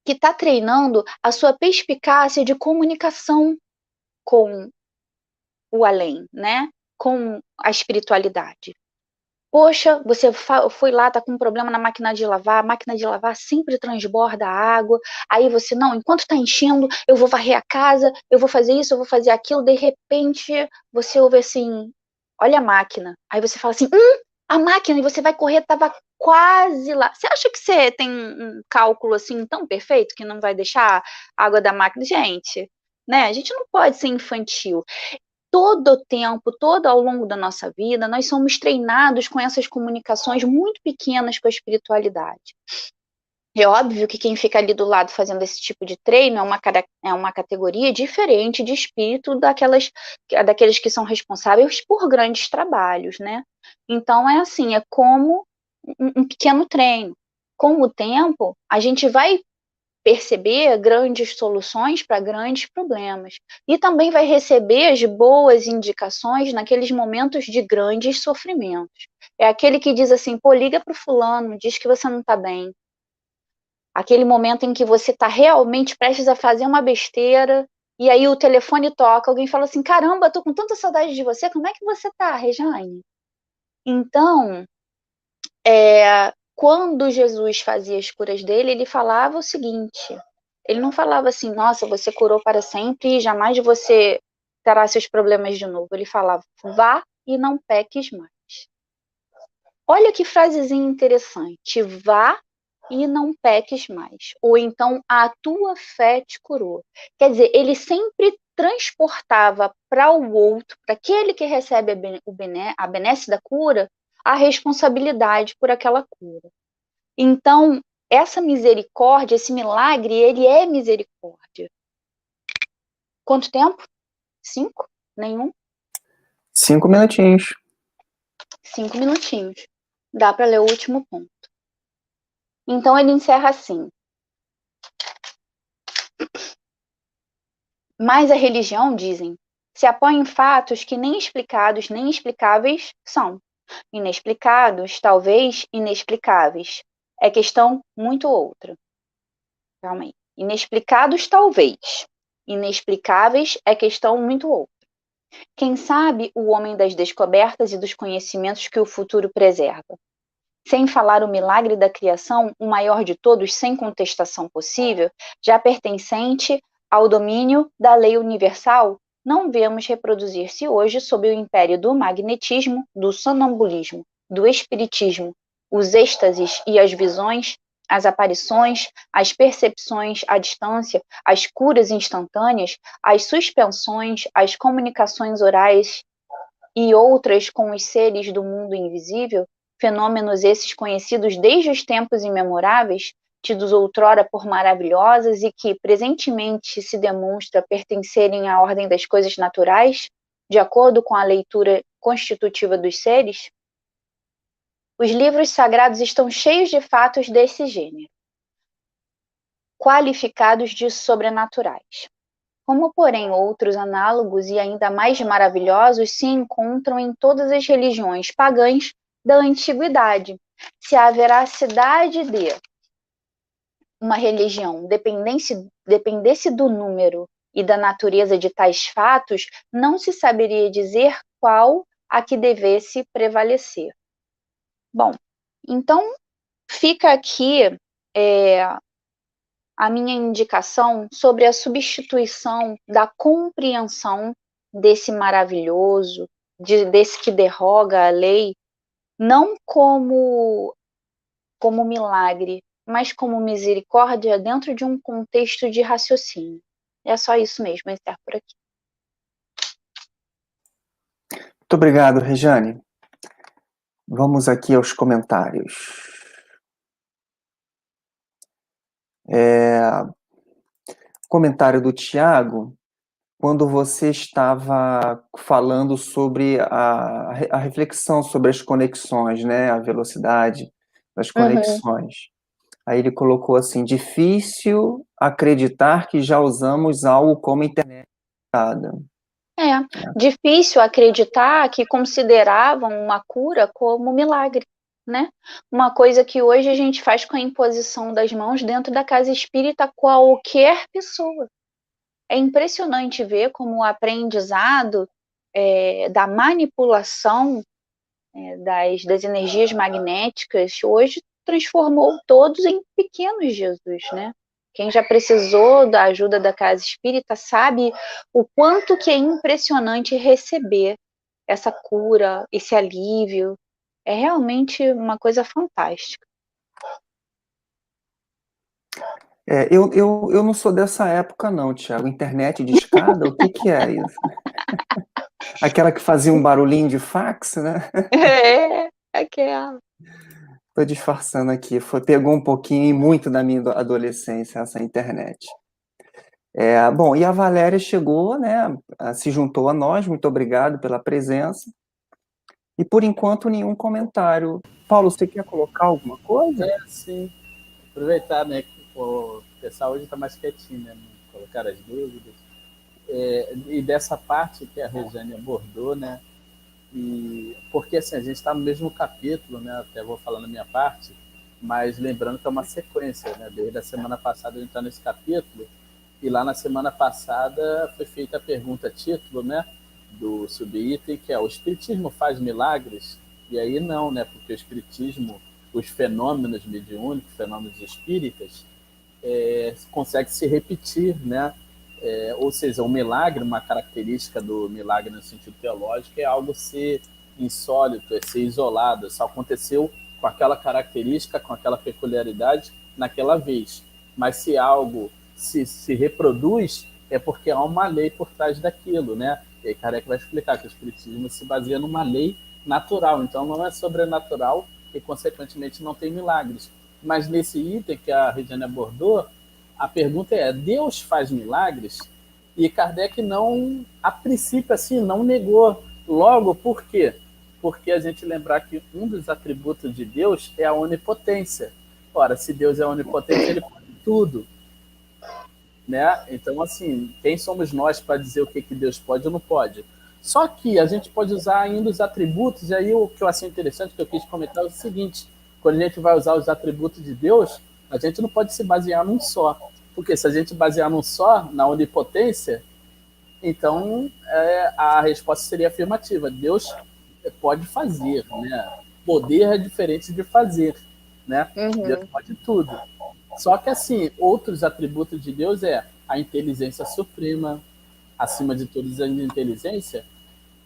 que está treinando a sua perspicácia de comunicação com o além, né? Com a espiritualidade. Poxa, você foi lá, tá com um problema na máquina de lavar, a máquina de lavar sempre transborda água, aí você, não, enquanto tá enchendo, eu vou varrer a casa, eu vou fazer isso, eu vou fazer aquilo, de repente, você ouve assim, olha a máquina, aí você fala assim, a máquina, e você vai correr, estava quase lá. Você acha que você tem um cálculo assim tão perfeito que não vai deixar a água da máquina? Gente, né? A gente não pode ser infantil. Todo o tempo, todo ao longo da nossa vida, nós somos treinados com essas comunicações muito pequenas com a espiritualidade. É óbvio que quem fica ali do lado fazendo esse tipo de treino é uma categoria diferente de espírito daqueles que são responsáveis por grandes trabalhos, né? Então é assim, é como um pequeno treino. Com o tempo, a gente vai perceber grandes soluções para grandes problemas. E também vai receber as boas indicações naqueles momentos de grandes sofrimentos. É aquele que diz assim, pô, liga para o fulano, diz que você não está bem. Aquele momento em que você está realmente prestes a fazer uma besteira, e aí o telefone toca, alguém fala assim, caramba, tô com tanta saudade de você, como é que você tá, Rejane? Então, quando Jesus fazia as curas dele, ele falava o seguinte, ele não falava assim, nossa, você curou para sempre e jamais você terá seus problemas de novo. Ele falava, vá e não peques mais. Olha que frasezinha interessante, vá e não peques mais. Ou então, a tua fé te curou. Quer dizer, ele sempre transportava para o outro, para aquele que recebe a benesse da cura, a responsabilidade por aquela cura. Então, essa misericórdia, esse milagre, ele é misericórdia. Quanto tempo? 5? Nenhum? 5 minutinhos. 5 minutinhos. Dá para ler o último ponto. Então, ele encerra assim. Mas a religião, dizem, se apoia em fatos que nem explicados nem explicáveis são. Inexplicados, talvez inexplicáveis. É questão muito outra. Calma aí. Inexplicados, talvez. Inexplicáveis é questão muito outra. Quem sabe o homem das descobertas e dos conhecimentos que o futuro preserva. Sem falar o milagre da criação, o maior de todos, sem contestação possível, já pertencente ao domínio da lei universal, não vemos reproduzir-se hoje sob o império do magnetismo, do sonambulismo, do espiritismo, os êxtases e as visões, as aparições, as percepções à distância, as curas instantâneas, as suspensões, as comunicações orais e outras com os seres do mundo invisível, fenômenos esses conhecidos desde os tempos imemoráveis, tidos outrora por maravilhosas e que presentemente se demonstra pertencerem à ordem das coisas naturais, de acordo com a leitura constitutiva dos seres? Os livros sagrados estão cheios de fatos desse gênero, qualificados de sobrenaturais. Como, porém, outros análogos e ainda mais maravilhosos se encontram em todas as religiões pagãs da antiguidade. Se a veracidade de uma religião dependesse do número e da natureza de tais fatos, não se saberia dizer qual a que devesse prevalecer. Bom, então fica aqui a minha indicação sobre a substituição da compreensão desse maravilhoso, desse que derroga a lei, não como milagre, mas como misericórdia dentro de um contexto de raciocínio. É só isso mesmo, eu encerro por aqui. Muito obrigado, Rejane. Vamos aqui aos comentários. Comentário do Tiago, quando você estava falando sobre a reflexão sobre as conexões, né? A velocidade das conexões. Aí ele colocou assim, difícil acreditar que já usamos algo como internet. Difícil acreditar que consideravam uma cura como milagre, né? Uma coisa que hoje a gente faz com a imposição das mãos dentro da casa espírita, qualquer pessoa. É impressionante ver como o aprendizado da manipulação das energias magnéticas hoje transformou todos em pequenos Jesus, né? Quem já precisou da ajuda da casa espírita sabe o quanto que é impressionante receber essa cura, esse alívio, É realmente uma coisa fantástica. Eu não sou dessa época, não, Thiago. Internet de escada, o que que é isso? Aquela que fazia um barulhinho de fax, né? É, aquela. Tô disfarçando aqui. Pegou um pouquinho e muito da minha adolescência, essa internet. Bom, e a Valéria chegou, né? Se juntou a nós. Muito obrigado pela presença. E por enquanto, nenhum comentário. Paulo, você quer colocar alguma coisa? Sim. Aproveitar, né, que o pessoal hoje está mais quietinho, né? Colocar as dúvidas. E dessa parte que a Regiane abordou, né? E porque assim, a gente está no mesmo capítulo, né? Até vou falando na minha parte, mas lembrando que é uma sequência, né? Desde a semana passada a gente está nesse capítulo, e lá na semana passada foi feita a pergunta título, né? Do subitem, que é: o Espiritismo faz milagres? E aí não, né? Porque o Espiritismo, os fenômenos mediúnicos, fenômenos espíritas, consegue se repetir, né? Ou seja, o milagre, uma característica do milagre no sentido teológico, é algo ser insólito, é ser isolado, só aconteceu com aquela característica, com aquela peculiaridade naquela vez. Mas se algo se reproduz, é porque há uma lei por trás daquilo, né? E aí Kardec vai explicar que o Espiritismo se baseia numa lei natural, então não é sobrenatural e, consequentemente, não tem milagres. Mas nesse item que a Regiane abordou, a pergunta é: Deus faz milagres? E Kardec não, a princípio, assim, não negou. Logo, por quê? Porque a gente lembrar que um dos atributos de Deus é a onipotência. Ora, se Deus é onipotente, ele pode tudo, né? Então, assim, quem somos nós para dizer o que Deus pode ou não pode? Só que a gente pode usar ainda os atributos, e aí o que eu achei interessante, que eu quis comentar, é o seguinte: quando a gente vai usar os atributos de Deus, a gente não pode se basear num só. Porque se a gente basear num só, na onipotência, então a resposta seria afirmativa. Deus pode fazer, né? Poder é diferente de fazer, né? Deus pode tudo. Só que, assim, outros atributos de Deus é a inteligência suprema, acima de todas a inteligência,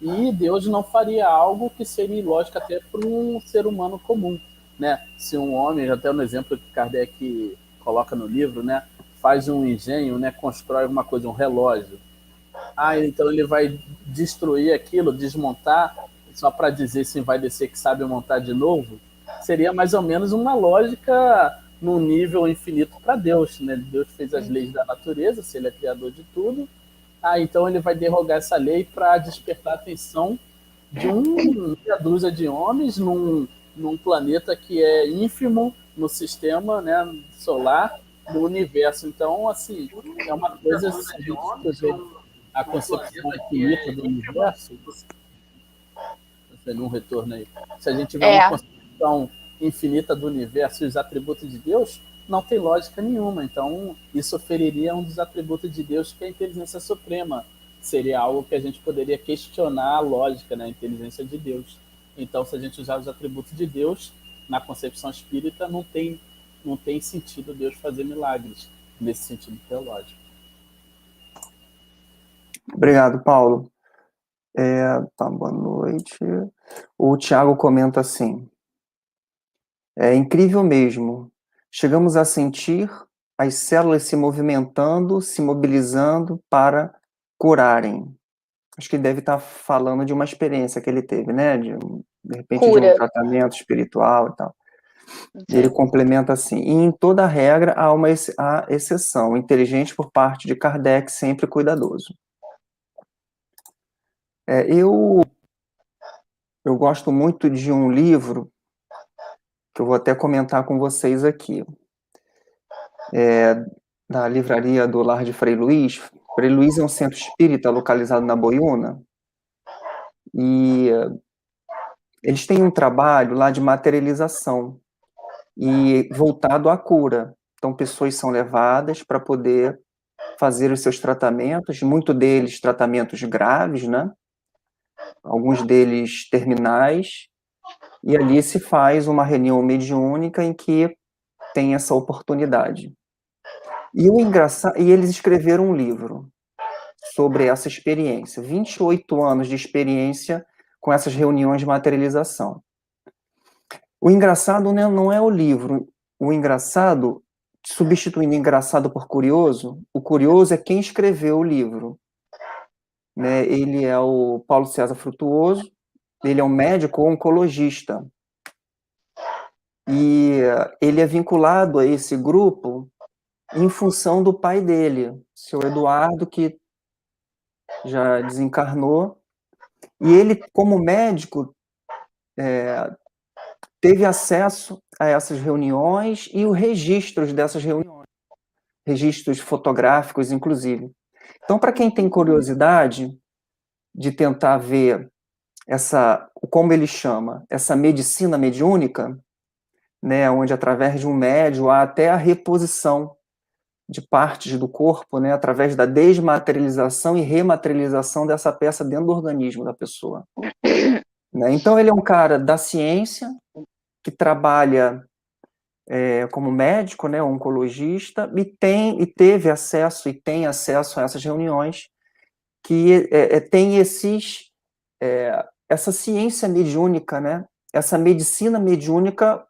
e Deus não faria algo que seria ilógico até para um ser humano comum, né? Se um homem, até no exemplo que Kardec coloca no livro, né, faz um engenho, né, constrói alguma coisa, um relógio. Então ele vai destruir aquilo, desmontar, só para dizer se vai descer que sabe montar de novo. Seria mais ou menos uma lógica num nível infinito para Deus, né? Deus fez as leis da natureza, se ele é criador de tudo. Então ele vai derrogar essa lei para despertar a atenção de meia dúzia de homens num planeta que é ínfimo no sistema, né, solar, no universo. Então, assim, é uma coisa, se a gente escrever a concepção infinita do universo, um retorno aí, se a gente tiver uma concepção infinita do universo e os atributos de Deus, não tem lógica nenhuma. Então, isso feriria um dos atributos de Deus, que é a inteligência suprema. Seria algo que a gente poderia questionar a lógica, né, a inteligência de Deus. Então, se a gente usar os atributos de Deus, na concepção espírita, não tem sentido Deus fazer milagres, nesse sentido teológico. Obrigado, Paulo. Boa noite. O Tiago comenta assim: é incrível mesmo. Chegamos a sentir as células se movimentando, se mobilizando para curarem. Acho que ele deve estar falando de uma experiência que ele teve, né? De repente, de um tratamento espiritual e tal. Ele complementa assim: e em toda regra há uma exceção, inteligente por parte de Kardec, sempre cuidadoso. Eu gosto muito de um livro que eu vou até comentar com vocês aqui. Da livraria do Lar de Frei Luís. Frei Luís é um centro espírita localizado na Boiúna, e eles têm um trabalho lá de materialização e voltado à cura. Então, pessoas são levadas para poder fazer os seus tratamentos, muitos deles tratamentos graves, né? Alguns deles terminais, e ali se faz uma reunião mediúnica em que tem essa oportunidade. E o engraçado, e eles escreveram um livro sobre essa experiência, 28 anos de experiência com essas reuniões de materialização. O engraçado, né, não é o livro. O engraçado, substituindo engraçado por curioso, o curioso é quem escreveu o livro. Né? Ele é o Paulo César Frutuoso, ele é um médico oncologista. E ele é vinculado a esse grupo em função do pai dele, o seu Eduardo, que já desencarnou. E ele, como médico, teve acesso a essas reuniões e os registros dessas reuniões, registros fotográficos, inclusive. Então, para quem tem curiosidade de tentar ver como ele chama, essa medicina mediúnica, né, onde através de um médium há até a reposição de partes do corpo, né, através da desmaterialização e rematerialização dessa peça dentro do organismo da pessoa. Né? Então, ele é um cara da ciência, que trabalha como médico, né, oncologista, e teve acesso, e tem acesso a essas reuniões, que tem essa ciência mediúnica, né, essa medicina mediúnica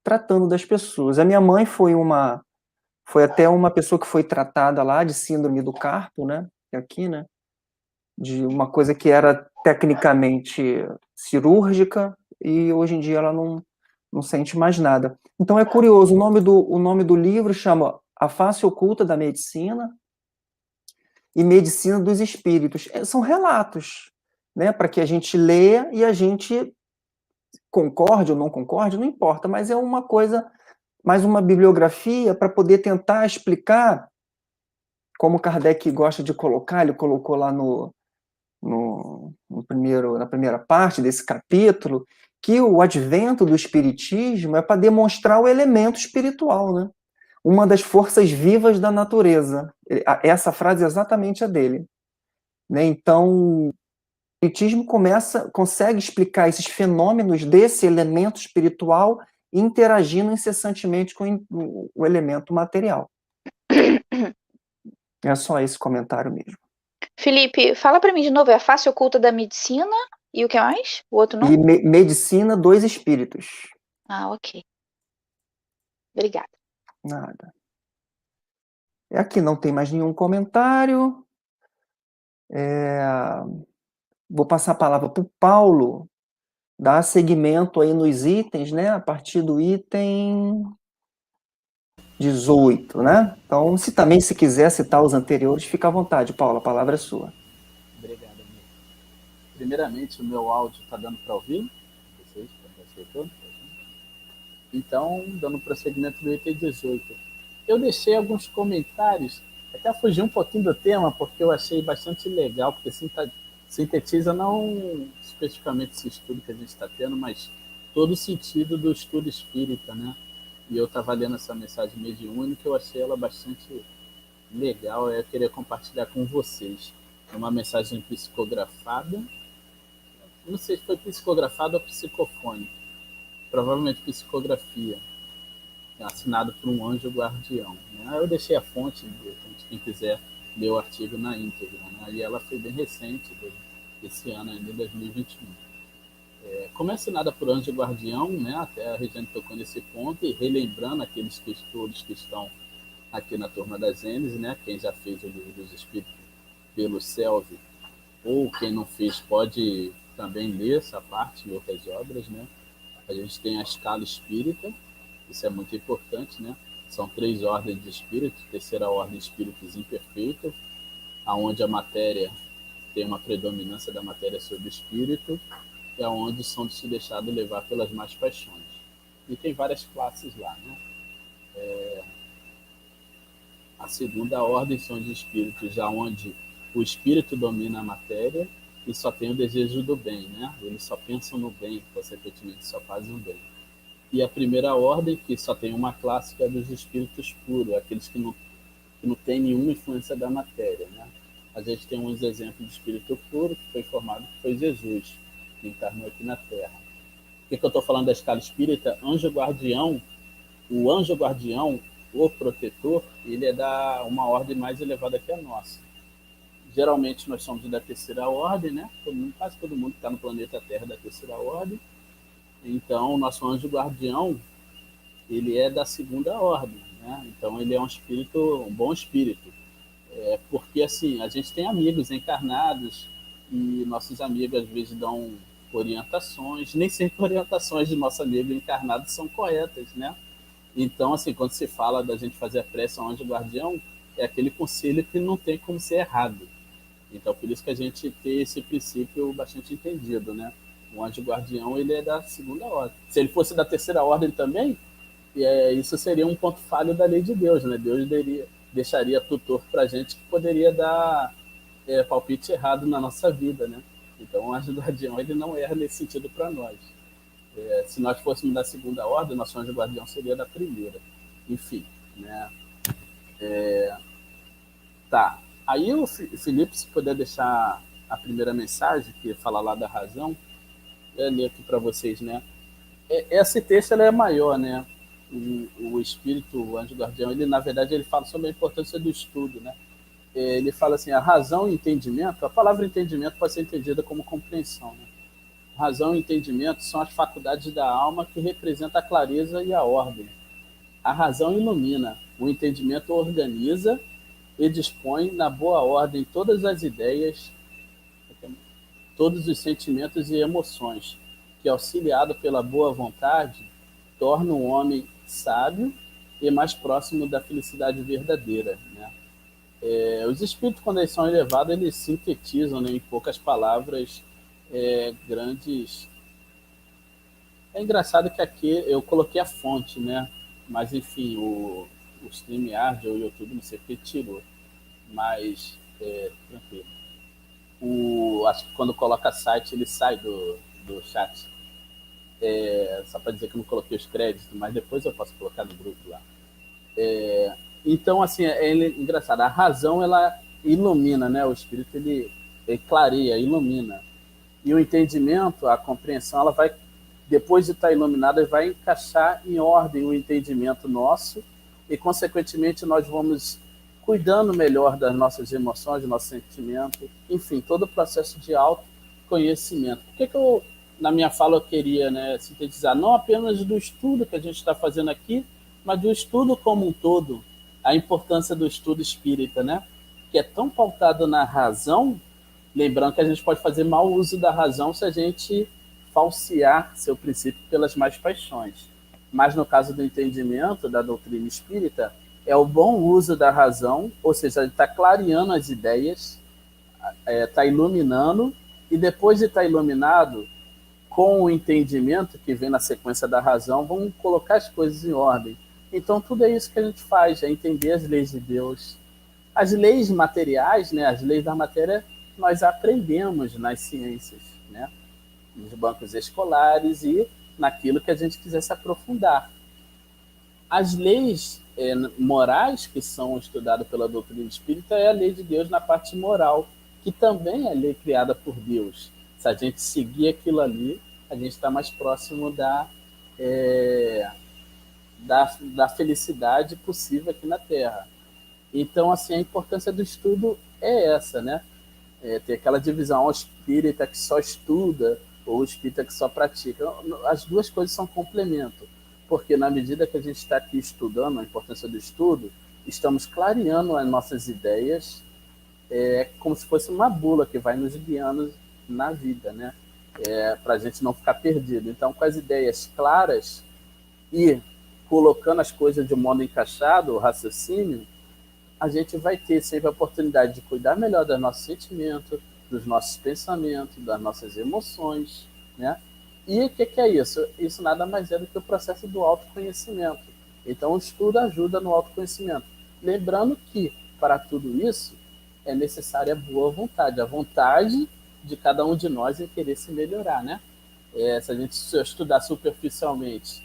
tratando das pessoas. A minha mãe foi até uma pessoa que foi tratada lá de síndrome do carpo, né, aqui, né, de uma coisa que era tecnicamente cirúrgica, e hoje em dia ela não sente mais nada. Então é curioso, o nome do livro chama A Face Oculta da Medicina e Medicina dos Espíritos. São relatos, né, para que a gente leia e a gente concorde ou não concorde, não importa, mas é uma coisa, mais uma bibliografia para poder tentar explicar, como Kardec gosta de colocar, ele colocou lá na primeira parte desse capítulo, que o advento do espiritismo é para demonstrar o elemento espiritual, né? Uma das forças vivas da natureza. Essa frase é exatamente a dele. Né? Então, o espiritismo consegue explicar esses fenômenos desse elemento espiritual interagindo incessantemente com o elemento material. É só esse comentário mesmo. Felipe, fala para mim de novo, é a face oculta da medicina e o que mais? O outro nome? E Medicina dos Espíritos. Ah, ok. Obrigada. Nada. Aqui não tem mais nenhum comentário. Vou passar a palavra para o Paulo, dar seguimento aí nos itens, né? A partir do item 18, né? Então, se quiser citar os anteriores, fica à vontade, Paulo, a palavra é sua. Obrigado, amigo. Primeiramente, o meu áudio está dando para ouvir? Vocês, aceitou? Então, dando prosseguimento do item 18. Eu deixei alguns comentários, até fugir um pouquinho do tema, porque eu achei bastante legal, porque sintetiza não especificamente esse estudo que a gente está tendo, mas todo o sentido do estudo espírita, né? E eu estava lendo essa mensagem mediúnica, eu achei ela bastante legal, eu queria compartilhar com vocês. É uma mensagem psicografada, não sei se foi psicografada ou psicofone, provavelmente psicografia, assinado por um anjo guardião. Né? Eu deixei a fonte, quem quiser ler o artigo na íntegra, né? E ela foi bem recente, desse ano ainda, 2021. Como é assinada por anjo guardião, né? Até a Regiane tocou nesse ponto, e relembrando aqueles estudos que estão aqui na Turma das Enes, né? Quem já fez o Livro dos Espíritos pelo Selvi, ou quem não fez pode também ler essa parte e outras obras, né? A gente tem a escala espírita, isso é muito importante, né? São 3 ordens de espíritos, terceira ordem espíritos imperfeitos, aonde a matéria tem uma predominância da matéria sobre o espírito, e aonde são de se deixar levar pelas más paixões. E tem várias classes lá, né? A segunda ordem são os espíritos, aonde o espírito domina a matéria e só tem o desejo do bem, né? Eles só pensam no bem, consequentemente só fazem o bem. E a primeira ordem, que só tem uma classe, que é dos espíritos puros, aqueles que não têm nenhuma influência da matéria, né? A gente tem uns exemplos de espírito puro que foi formado, que foi Jesus, que encarnou aqui na Terra. Por que eu estou falando da escala espírita? Anjo guardião, o anjo guardião, o protetor, ele é da uma ordem mais elevada que a nossa. Geralmente nós somos da terceira ordem, né? Quase todo mundo que está no planeta Terra é da terceira ordem. Então, o nosso anjo guardião, ele é da segunda ordem, né? Então, ele é um bom espírito. Porque, assim, a gente tem amigos encarnados e nossos amigos, às vezes, dão orientações. Nem sempre orientações de nosso amigo encarnado são corretas, né? Então, assim, quando se fala da gente fazer a prece ao anjo guardião, é aquele conselho que não tem como ser errado. Então, por isso que a gente tem esse princípio bastante entendido, né? O anjo guardião, ele é da segunda ordem. Se ele fosse da terceira ordem também, isso seria um ponto falho da lei de Deus, né? Deus deixaria tutor para a gente que poderia dar palpite errado na nossa vida, né? Então, o anjo guardião, ele não erra nesse sentido para nós. Se nós fôssemos da segunda ordem, nosso anjo guardião seria da primeira. Enfim, né? Tá. Aí o Felipe, se puder deixar a primeira mensagem, que fala lá da razão, eu ler aqui para vocês, né? Esse texto é maior, né? O espírito, o anjo guardião, ele na verdade ele fala sobre a importância do estudo, né? Ele fala assim, a razão e entendimento, a palavra entendimento pode ser entendida como compreensão, né? Razão e entendimento são as faculdades da alma que representam a clareza e a ordem. A razão ilumina, o entendimento organiza e dispõe na boa ordem todas as ideias, todos os sentimentos e emoções, que, auxiliado pela boa vontade, torna o homem sábio e mais próximo da felicidade verdadeira, né? Os espíritos, quando eles são elevados, eles sintetizam, né, em poucas palavras grandes. É engraçado que aqui eu coloquei a fonte, né? Mas, enfim, o StreamYard ou o YouTube, não sei o que, tirou. Mas, tranquilo. Acho que quando coloca site, ele sai do chat. Só para dizer que eu não coloquei os créditos, mas depois eu posso colocar no grupo lá. Então, assim, é engraçado. A razão, ela ilumina, né? O espírito, ele clareia, ilumina. E o entendimento, a compreensão, ela vai, depois de estar iluminada, vai encaixar em ordem o entendimento nosso e, consequentemente, nós vamos cuidando melhor das nossas emoções, do nosso sentimento, enfim, todo o processo de autoconhecimento. Por que eu, na minha fala, eu queria, né, sintetizar não apenas do estudo que a gente está fazendo aqui, mas do estudo como um todo, a importância do estudo espírita, né, que é tão pautado na razão, lembrando que a gente pode fazer mau uso da razão se a gente falsear seu princípio pelas más paixões. Mas no caso do entendimento da doutrina espírita, é o bom uso da razão, ou seja, ele está clareando as ideias, está iluminando, e depois de estar iluminado, com o entendimento que vem na sequência da razão, vamos colocar as coisas em ordem. Então, tudo é isso que a gente faz, é entender as leis de Deus. As leis materiais, né, as leis da matéria, nós aprendemos nas ciências, né, nos bancos escolares e naquilo que a gente quiser se aprofundar. As leis morais que são estudadas pela doutrina espírita é a lei de Deus na parte moral, que também é lei criada por Deus. Se a gente seguir aquilo ali, a gente está mais próximo da felicidade possível aqui na Terra. Então, assim, a importância do estudo é essa, né? Tem aquela divisão, o espírita que só estuda ou o espírita que só pratica. As duas coisas são complemento, porque na medida que a gente está aqui estudando a importância do estudo, estamos clareando as nossas ideias, como se fosse uma bula que vai nos guiando na vida, né? Para a gente não ficar perdido. Então, com as ideias claras e colocando as coisas de modo encaixado, o raciocínio, a gente vai ter sempre a oportunidade de cuidar melhor dos nossos sentimentos, dos nossos pensamentos, das nossas emoções, né? E o que é isso? Isso nada mais é do que o processo do autoconhecimento. Então, o estudo ajuda no autoconhecimento. Lembrando que, para tudo isso, é necessária a boa vontade, a vontade de cada um de nós em querer se melhorar, né? Se a gente estudar superficialmente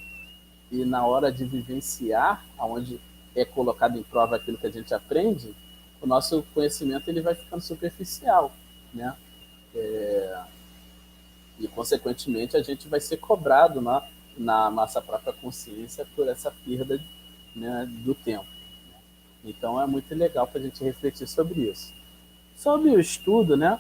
e na hora de vivenciar, onde é colocado em prova aquilo que a gente aprende, o nosso conhecimento ele vai ficando superficial, né? E, consequentemente, a gente vai ser cobrado na nossa própria consciência por essa perda, né, do tempo. Então, é muito legal para a gente refletir sobre isso. Sobre o estudo, né?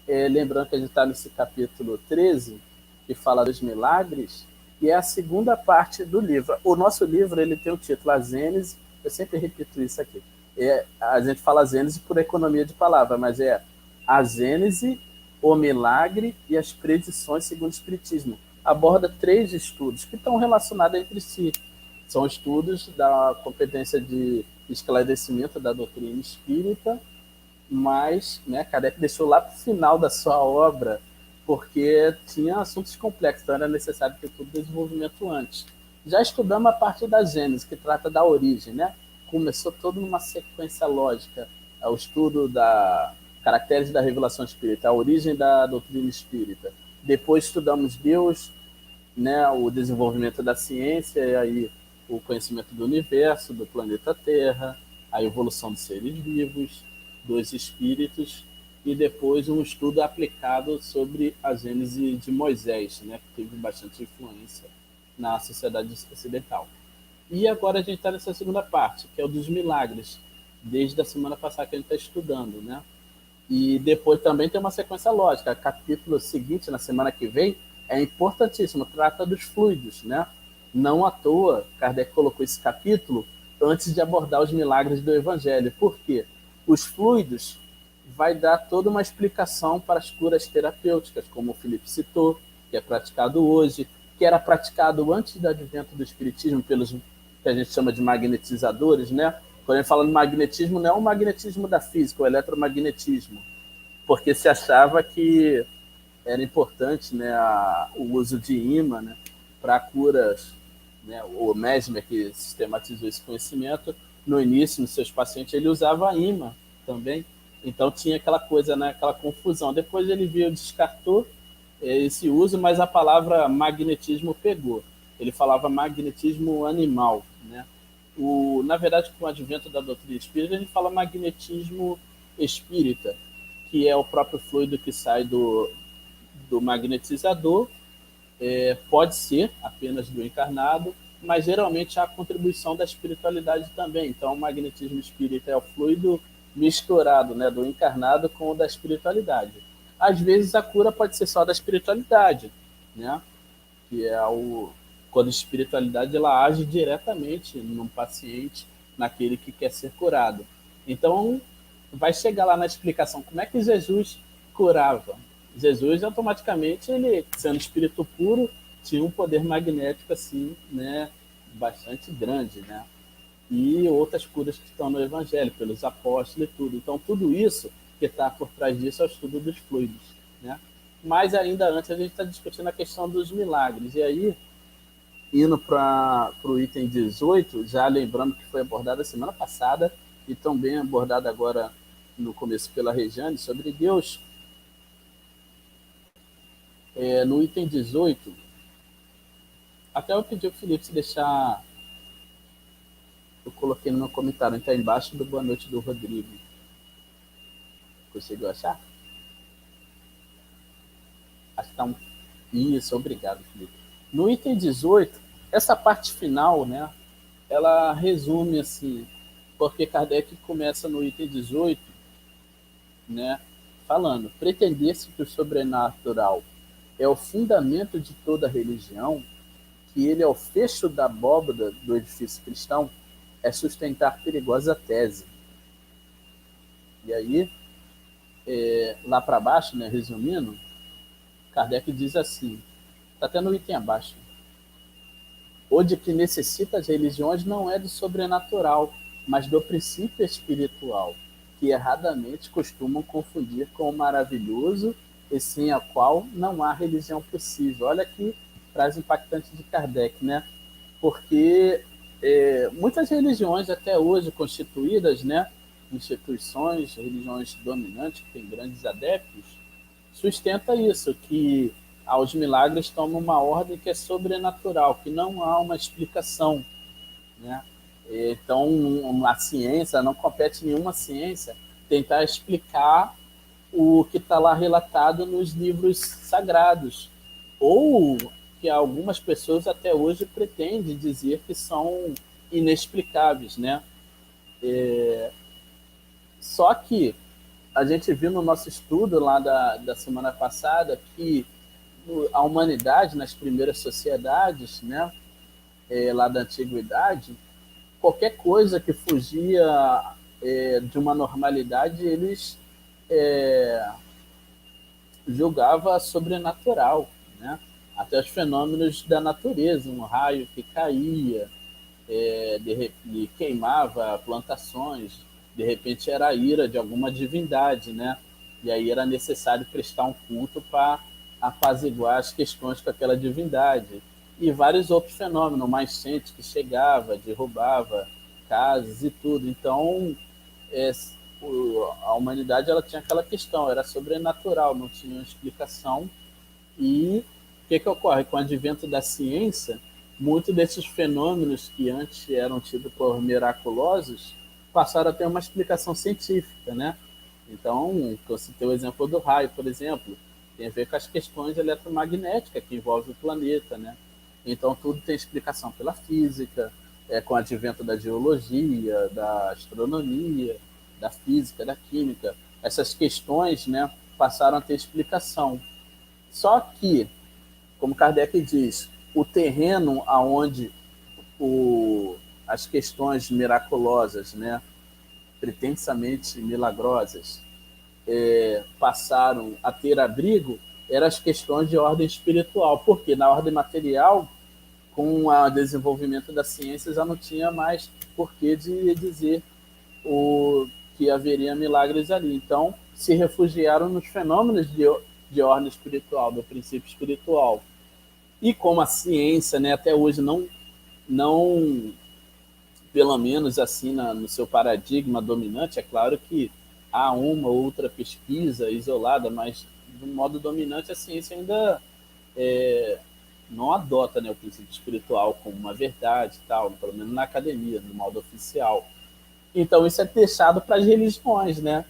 Lembrando que a gente está nesse capítulo 13, que fala dos milagres, e é a segunda parte do livro. O nosso livro ele tem o título A Gênese, eu sempre repito isso aqui. A gente fala Gênese por economia de palavra, mas é a Gênese, o milagre e as predições segundo o Espiritismo. Aborda 3 estudos que estão relacionados entre si. São estudos da competência de esclarecimento da doutrina espírita, mas, né, Kardec deixou lá para o final da sua obra, porque tinha assuntos complexos, então era necessário ter todo o desenvolvimento antes. Já estudamos a parte da Gênese, que trata da origem, né? Começou toda numa sequência lógica, o estudo da caracteres da revelação espírita, a origem da doutrina espírita. Depois estudamos Deus, né, o desenvolvimento da ciência, e aí o conhecimento do universo, do planeta Terra, a evolução dos seres vivos, dos espíritos, e depois um estudo aplicado sobre a Gênese de Moisés, né, que teve bastante influência na sociedade ocidental. E agora a gente está nessa segunda parte, que é o dos milagres, desde a semana passada que a gente está estudando, né? E depois também tem uma sequência lógica. O capítulo seguinte, na semana que vem, é importantíssimo, trata dos fluidos, né? Não à toa, Kardec colocou esse capítulo antes de abordar os milagres do Evangelho. Por quê? Os fluidos vai dar toda uma explicação para as curas terapêuticas, como o Felipe citou, que é praticado hoje, que era praticado antes do advento do Espiritismo pelos que a gente chama de magnetizadores, né? Quando a gente fala de magnetismo, não é o magnetismo da física, o eletromagnetismo, porque se achava que era importante, né, o uso de ímã, né, para curas, né, o Mesmer, que sistematizou esse conhecimento, no início, nos seus pacientes, ele usava ímã também, então tinha aquela coisa, né, aquela confusão. Depois ele viu, descartou esse uso, mas a palavra magnetismo pegou. Ele falava magnetismo animal, né? Na verdade, com o advento da doutrina espírita, a gente fala magnetismo espírita, que é o próprio fluido que sai do magnetizador, pode ser apenas do encarnado, mas geralmente há a contribuição da espiritualidade também. Então, o magnetismo espírita é o fluido misturado, né, do encarnado com o da espiritualidade. Às vezes a cura pode ser só da espiritualidade, né, que é quando a espiritualidade ela age diretamente no paciente, naquele que quer ser curado. Então, vai chegar lá na explicação como é que Jesus curava. Jesus, automaticamente, ele, sendo espírito puro, tinha um poder magnético, assim, né, bastante grande, né? E outras curas que estão no Evangelho, pelos apóstolos e tudo. Então, tudo isso que está por trás disso é o estudo dos fluidos, né? Mas, ainda antes, a gente está discutindo a questão dos milagres. E aí, indo para o item 18, já lembrando que foi abordado a semana passada e também abordado agora no começo pela Regiane, sobre Deus. No item 18, até eu pedi ao Felipe se deixar, eu coloquei no meu comentário, está embaixo do boa noite do Rodrigo. Conseguiu achar? Acho que está Isso, obrigado, Felipe. No item 18, essa parte final, né, ela resume assim, porque Kardec começa no item 18, né, falando: pretender-se que o sobrenatural é o fundamento de toda religião, que ele é o fecho da abóbada do edifício cristão, é sustentar perigosa tese. E aí, lá para baixo, né, resumindo, Kardec diz assim, está até no item abaixo: o de que necessita as religiões não é do sobrenatural, mas do princípio espiritual, que erradamente costumam confundir com o maravilhoso e sem a qual não há religião possível. Olha que frase impactante de Kardec, né? Porque muitas religiões até hoje constituídas, né, instituições, religiões dominantes que têm grandes adeptos, sustenta isso, que aos milagres toma uma ordem que é sobrenatural, que não há uma explicação, né? Então, a ciência, não compete nenhuma ciência tentar explicar o que está lá relatado nos livros sagrados, ou que algumas pessoas até hoje pretendem dizer que são inexplicáveis, né? Só que a gente viu no nosso estudo lá da semana passada que a humanidade, nas primeiras sociedades, né, lá da antiguidade, qualquer coisa que fugia de uma normalidade, eles julgava sobrenatural, né? Até os fenômenos da natureza, um raio que caía, e queimava plantações, de repente era a ira de alguma divindade, né? E aí era necessário prestar um culto para apaziguar as questões com aquela divindade. E vários outros fenômenos, uma enchente que chegava, derrubava casas e tudo. Então, a humanidade ela tinha aquela questão, era sobrenatural, não tinha explicação. E o que ocorre? Com o advento da ciência, muitos desses fenômenos que antes eram tidos por miraculosos passaram a ter uma explicação científica, né? Então, eu citei o exemplo do raio, por exemplo, tem a ver com as questões eletromagnéticas que envolvem o planeta, né? Então, tudo tem explicação pela física, com o advento da geologia, da astronomia, da física, da química. Essas questões, né, passaram a ter explicação. Só que, como Kardec diz, o terreno aonde as questões miraculosas, né, pretensamente milagrosas, passaram a ter abrigo eram as questões de ordem espiritual, porque na ordem material, com o desenvolvimento da ciência, já não tinha mais porquê de dizer que haveria milagres ali. Então, se refugiaram nos fenômenos de ordem espiritual, do princípio espiritual. E como a ciência, né, até hoje não pelo menos assim no seu paradigma dominante, é claro que há uma ou outra pesquisa isolada, mas de um modo dominante a ciência ainda não adota, né, o princípio espiritual como uma verdade, tal, pelo menos na academia, no modo oficial. Então isso é deixado para as religiões, né?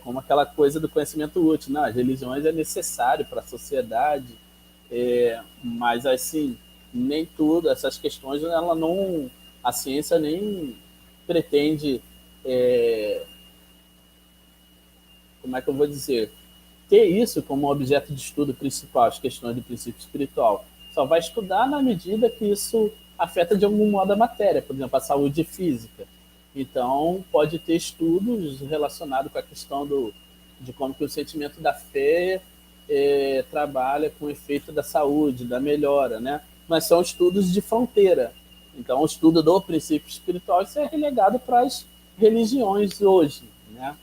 Como aquela coisa do conhecimento útil. Não, as religiões é necessário para a sociedade, mas assim, nem tudo, essas questões, ela não, a ciência nem pretende, como é que eu vou dizer, ter isso como objeto de estudo principal, as questões do princípio espiritual. Só vai estudar na medida que isso afeta de algum modo a matéria, por exemplo, a saúde física. Então, pode ter estudos relacionados com a questão de como que o sentimento da fé trabalha com o efeito da saúde, da melhora, né? Mas são estudos de fronteira. Então, o estudo do princípio espiritual isso é relegado para as religiões hoje, né?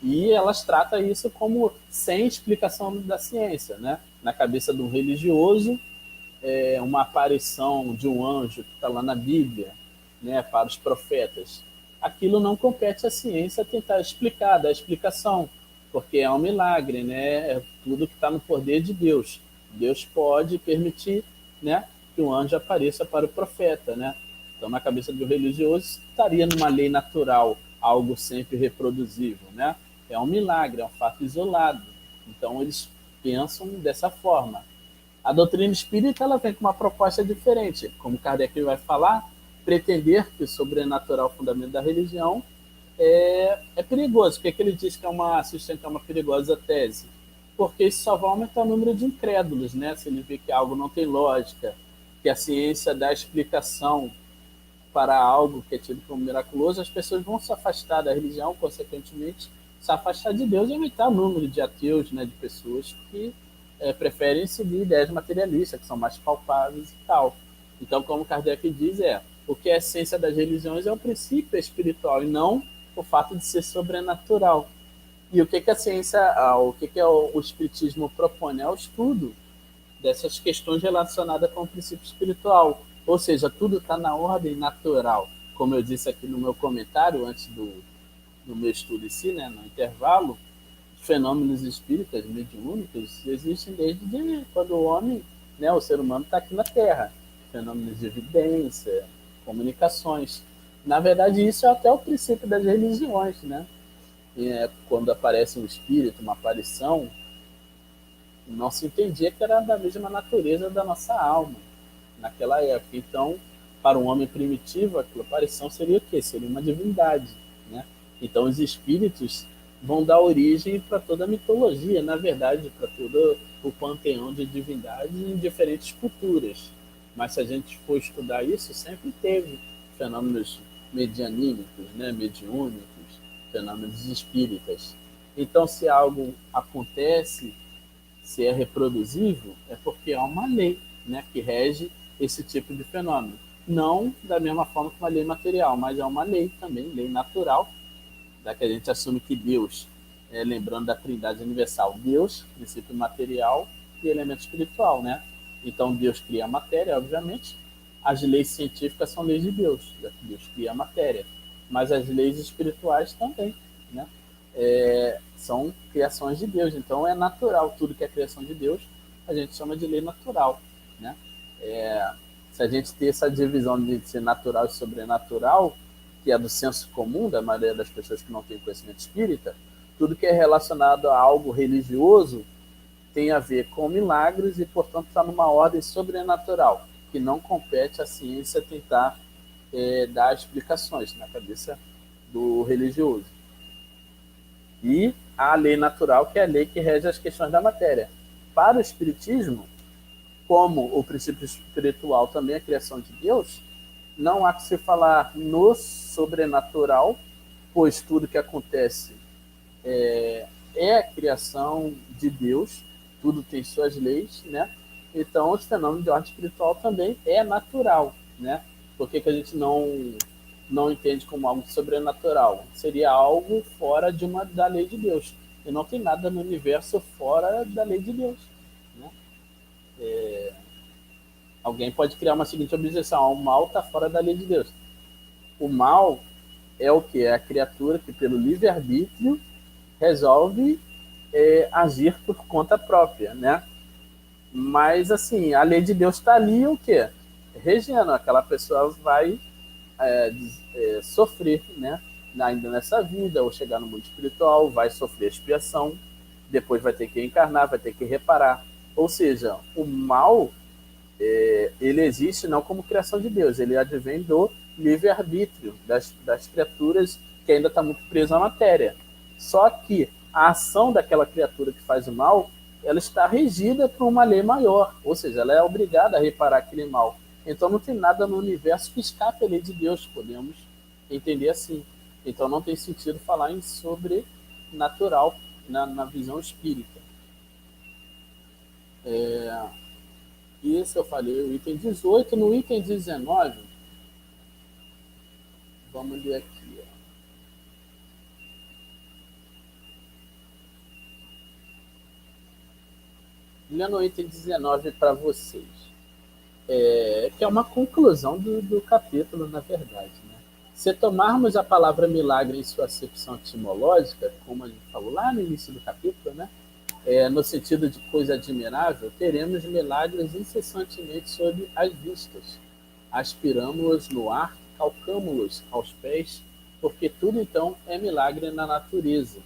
E elas tratam isso como sem explicação da ciência, né? Na cabeça do religioso, uma aparição de um anjo que está lá na Bíblia, né, para os profetas. Aquilo não compete à ciência tentar explicar, dar explicação, porque é um milagre, né? É tudo que está no poder de Deus. Deus pode permitir, né, que um anjo apareça para o profeta, né? Então, na cabeça do religioso, estaria numa lei natural, algo sempre reproduzível, né? É um milagre, é um fato isolado. Então, eles pensam dessa forma. A doutrina espírita ela vem com uma proposta diferente. Como Kardec vai falar, pretender que o sobrenatural é o fundamento da religião é perigoso. Por que ele diz que sustenta uma perigosa tese? Porque isso só vai aumentar o número de incrédulos, né? Se ele vê que algo não tem lógica, que a ciência dá explicação para algo que é tido como miraculoso, as pessoas vão se afastar da religião, consequentemente, se afastar de Deus e aumentar o número de ateus, né, de pessoas que preferem seguir ideias materialistas, que são mais palpáveis e tal. Então, como Kardec diz, o que é a essência das religiões é o princípio espiritual e não o fato de ser sobrenatural. E o que a ciência, o que o espiritismo propõe? É o estudo dessas questões relacionadas com o princípio espiritual. Ou seja, tudo está na ordem natural. Como eu disse aqui no meu comentário, antes do meu estudo em si, né, no intervalo, fenômenos espíritas, mediúnicos, existem desde quando o homem, né, o ser humano está aqui na Terra. Fenômenos de evidência, comunicações. Na verdade, isso é até o princípio das religiões, né? Quando aparece um espírito, uma aparição, não se entendia que era da mesma natureza da nossa alma naquela época. Então, para um homem primitivo, aquela aparição seria o quê? Seria uma divindade, né? Então, os espíritos vão dar origem para toda a mitologia, na verdade, para todo o panteão de divindades em diferentes culturas. Mas se a gente for estudar isso, sempre teve fenômenos medianímicos, né, mediúnicos, fenômenos espíritas. Então, se algo acontece, se é reproduzível, é porque há uma lei, né, que rege esse tipo de fenômeno. Não da mesma forma que uma lei material, mas é uma lei também, lei natural, da que a gente assume que Deus, lembrando da Trindade Universal, Deus, princípio material e elemento espiritual, né? Então Deus cria a matéria, obviamente. As leis científicas são leis de Deus, já que Deus cria a matéria. Mas as leis espirituais também, né? São criações de Deus. Então é natural, tudo que é criação de Deus, a gente chama de lei natural, né? Se a gente ter essa divisão de ser natural e sobrenatural, que é do senso comum da maioria das pessoas que não têm conhecimento espírita, tudo que é relacionado a algo religioso tem a ver com milagres e, portanto, está numa ordem sobrenatural, que não compete à ciência tentar dar explicações na cabeça do religioso. E a lei natural, que é a lei que rege as questões da matéria. Para o espiritismo, como o princípio espiritual também é a criação de Deus, não há que se falar no sobrenatural, pois tudo que acontece é a criação de Deus, tudo tem suas leis, né? Então, os fenômenos de ordem espiritual também é natural, né? Por que a gente não entende como algo sobrenatural? Seria algo fora da lei de Deus. E não tem nada no universo fora da lei de Deus, né? Alguém pode criar uma seguinte objeção: o mal está fora da lei de Deus. O mal é o que? É a criatura que, pelo livre-arbítrio, resolve agir por conta própria, né? Mas, assim, a lei de Deus está ali, o quê? Regendo. Aquela pessoa vai sofrer, né? Ainda nessa vida, ou chegar no mundo espiritual, vai sofrer expiação, depois vai ter que encarnar, vai ter que reparar. Ou seja, o mal, ele existe não como criação de Deus, ele advém do livre-arbítrio das criaturas que ainda está muito presa à matéria. Só que a ação daquela criatura que faz o mal, ela está regida por uma lei maior, ou seja, ela é obrigada a reparar aquele mal. Então não tem nada no universo que escape à lei de Deus, podemos entender assim. Então não tem sentido falar em sobrenatural na visão espírita. Isso eu falei, o item 18. No item 19, vamos ler aqui. Lendo o item 19 para vocês. Que é uma conclusão do capítulo, na verdade. Né? Se tomarmos a palavra milagre em sua acepção etimológica, como a gente falou lá no início do capítulo, né? No sentido de coisa admirável, teremos milagres incessantemente sob as vistas. Aspiramos-los no ar, calcamos-los aos pés, porque tudo então é milagre na natureza.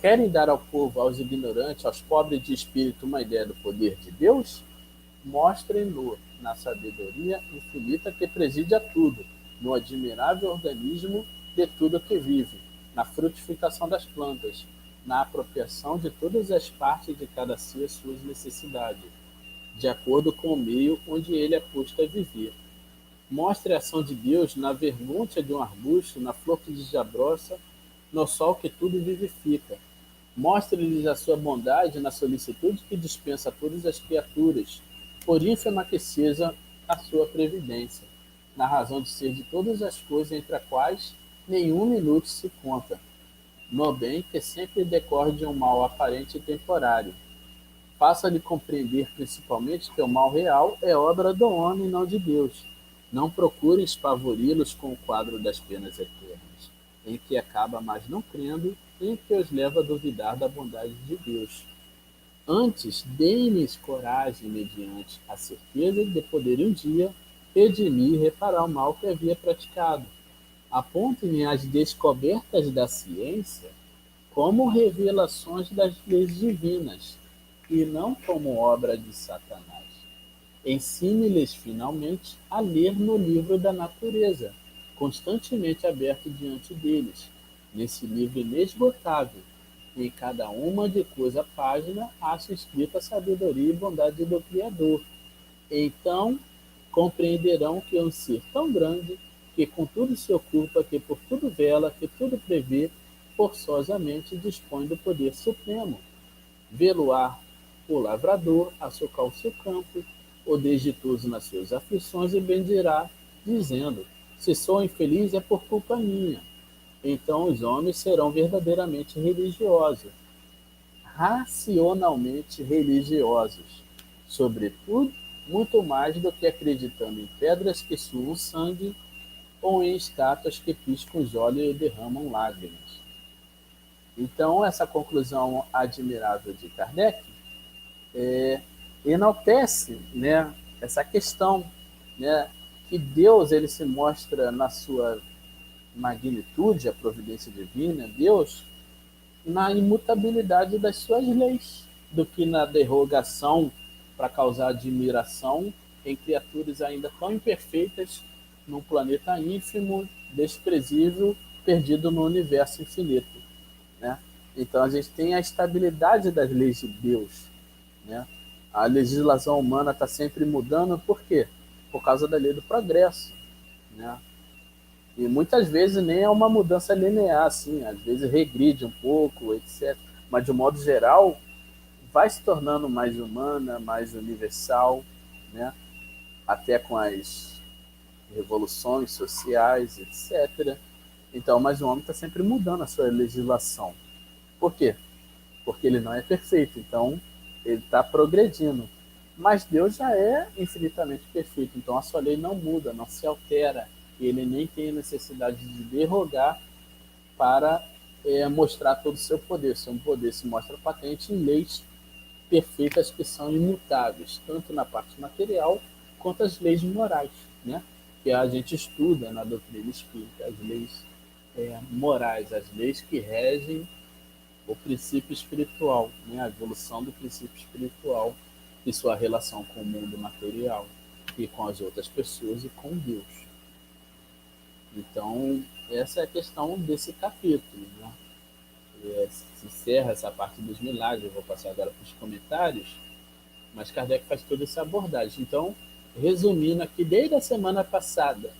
Querem dar ao povo, aos ignorantes, aos pobres de espírito, uma ideia do poder de Deus? Mostrem-no na sabedoria infinita que preside a tudo, no admirável organismo de tudo que vive, na frutificação das plantas, na apropriação de todas as partes de cada ser às suas necessidades, de acordo com o meio onde ele é posto a viver. Mostre a ação de Deus na vergôncia de um arbusto, na flor que desabroça, no sol que tudo vivifica. Mostre-lhes a sua bondade na solicitude que dispensa a todas as criaturas, por ínfima que seja a sua previdência, na razão de ser de todas as coisas entre as quais nenhum minuto se conta, no bem que sempre decorre de um mal aparente e temporário. Faça-lhe compreender principalmente que o mal real é obra do homem e não de Deus. Não procure espavori-los com o quadro das penas eternas, em que acaba mais não crendo e em que os leva a duvidar da bondade de Deus. Antes, deem-lhes coragem mediante a certeza de poderem um dia redimir e reparar o mal que havia praticado. Apontem-me as descobertas da ciência como revelações das leis divinas, e não como obra de Satanás. Ensine-lhes, finalmente, a ler no livro da natureza, constantemente aberto diante deles. nesse livro inesgotável. Em cada uma de cuja página acha escrita a sabedoria e bondade do Criador. Então compreenderão que é um ser tão grande, que com tudo se ocupa, que por tudo vela, que tudo prevê, forçosamente dispõe do poder supremo. Vê-lo-á o lavrador, açucar o seu campo, o desditoso nas suas aflições, e bendirá, dizendo: se sou infeliz é por culpa minha. Então os homens serão verdadeiramente religiosos, racionalmente religiosos, sobretudo, muito mais do que acreditando em pedras que suam sangue ou em estátuas que piscam os olhos e derramam lágrimas. Então, essa conclusão admirável de Kardec enaltece, né, essa questão, né, que Deus ele se mostra na sua magnitude, a providência divina, Deus na imutabilidade das suas leis, do que na derrogação para causar admiração em criaturas ainda tão imperfeitas num planeta ínfimo, desprezível, perdido no universo infinito, né? Então a gente tem a estabilidade das leis de Deus, né? A legislação humana está sempre mudando, por quê? Por causa da lei do progresso, né? E muitas vezes nem é uma mudança linear, assim, às vezes regride um pouco, etc. Mas, de um modo geral, vai se tornando mais humana, mais universal, né? Até com as revoluções sociais, etc. Então, mas o homem está sempre mudando a sua legislação. Por quê? Porque ele não é perfeito, então ele está progredindo. Mas Deus já é infinitamente perfeito, então a sua lei não muda, não se altera, e ele nem tem necessidade de derrogar para mostrar todo o seu poder. Seu poder se mostra patente em leis perfeitas que são imutáveis, tanto na parte material quanto as leis morais, né? Que a gente estuda na doutrina espírita, as leis morais, as leis que regem o princípio espiritual, né? A evolução do princípio espiritual e sua relação com o mundo material e com as outras pessoas e com Deus. Então, essa é a questão desse capítulo, né? Se encerra essa parte dos milagres, eu vou passar agora para os comentários, mas Kardec faz toda essa abordagem. Então, resumindo aqui, desde a semana passada,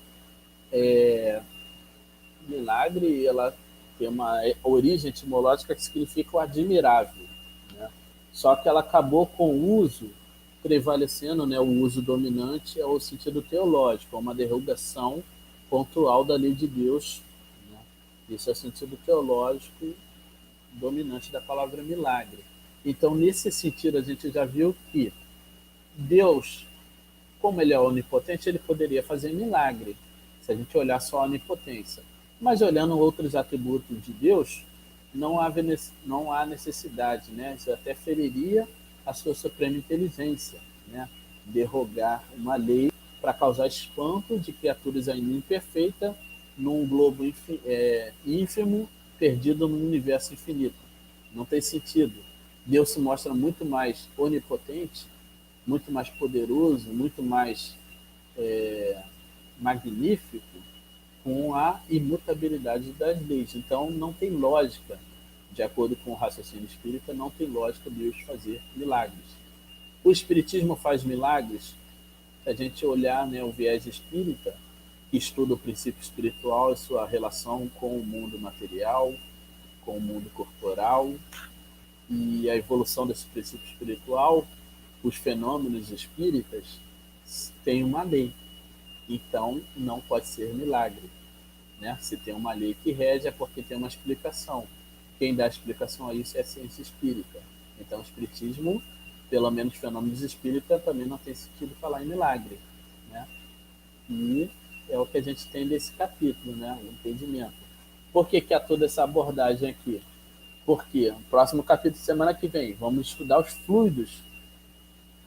milagre, ela tem uma origem etimológica que significa o admirável, né? Só que ela acabou com o uso prevalecendo, né, o uso dominante é o sentido teológico, é uma derrogação pontual da lei de Deus, né? Isso é o sentido teológico dominante da palavra milagre. Então, nesse sentido, a gente já viu que Deus, como ele é onipotente, ele poderia fazer milagre, se a gente olhar só a onipotência. Mas olhando outros atributos de Deus, não há necessidade, né? Isso até feriria a sua suprema inteligência, né? Derrogar uma lei para causar espanto de criaturas ainda imperfeitas num globo ínfimo, perdido no universo infinito. Não tem sentido. Deus se mostra muito mais onipotente, muito mais poderoso, muito mais magnífico com a imutabilidade das leis. Então, não tem lógica, de acordo com o raciocínio espírita, não tem lógica Deus fazer milagres. O espiritismo faz milagres, se a gente olhar, né, o viés espírita, que estuda o princípio espiritual e sua relação com o mundo material, com o mundo corporal, e a evolução desse princípio espiritual, os fenômenos espíritas têm uma lei. Então, não pode ser milagre, né? Se tem uma lei que rege, é porque tem uma explicação. Quem dá a explicação a isso é a ciência espírita. Então, o espiritismo, pelo menos fenômenos espíritas, também não tem sentido falar em milagre, né? E é o que a gente tem desse capítulo, né? O entendimento. Por que há toda essa abordagem aqui? Porque no próximo capítulo, semana que vem, vamos estudar os fluidos.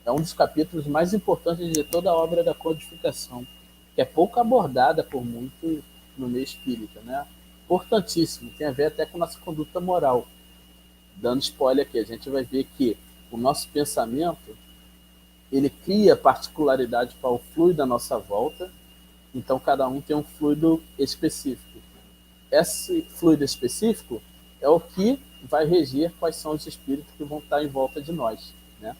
É um dos capítulos mais importantes de toda a obra da codificação, que é pouco abordada por muito no meio espírita, né? Importantíssimo, tem a ver até com nossa conduta moral. Dando spoiler aqui, a gente vai ver que o nosso pensamento, ele cria particularidade para o fluido à nossa volta, então cada um tem um fluido específico. esse fluido específico é o que vai reger quais são os espíritos que vão estar em volta de nós, né?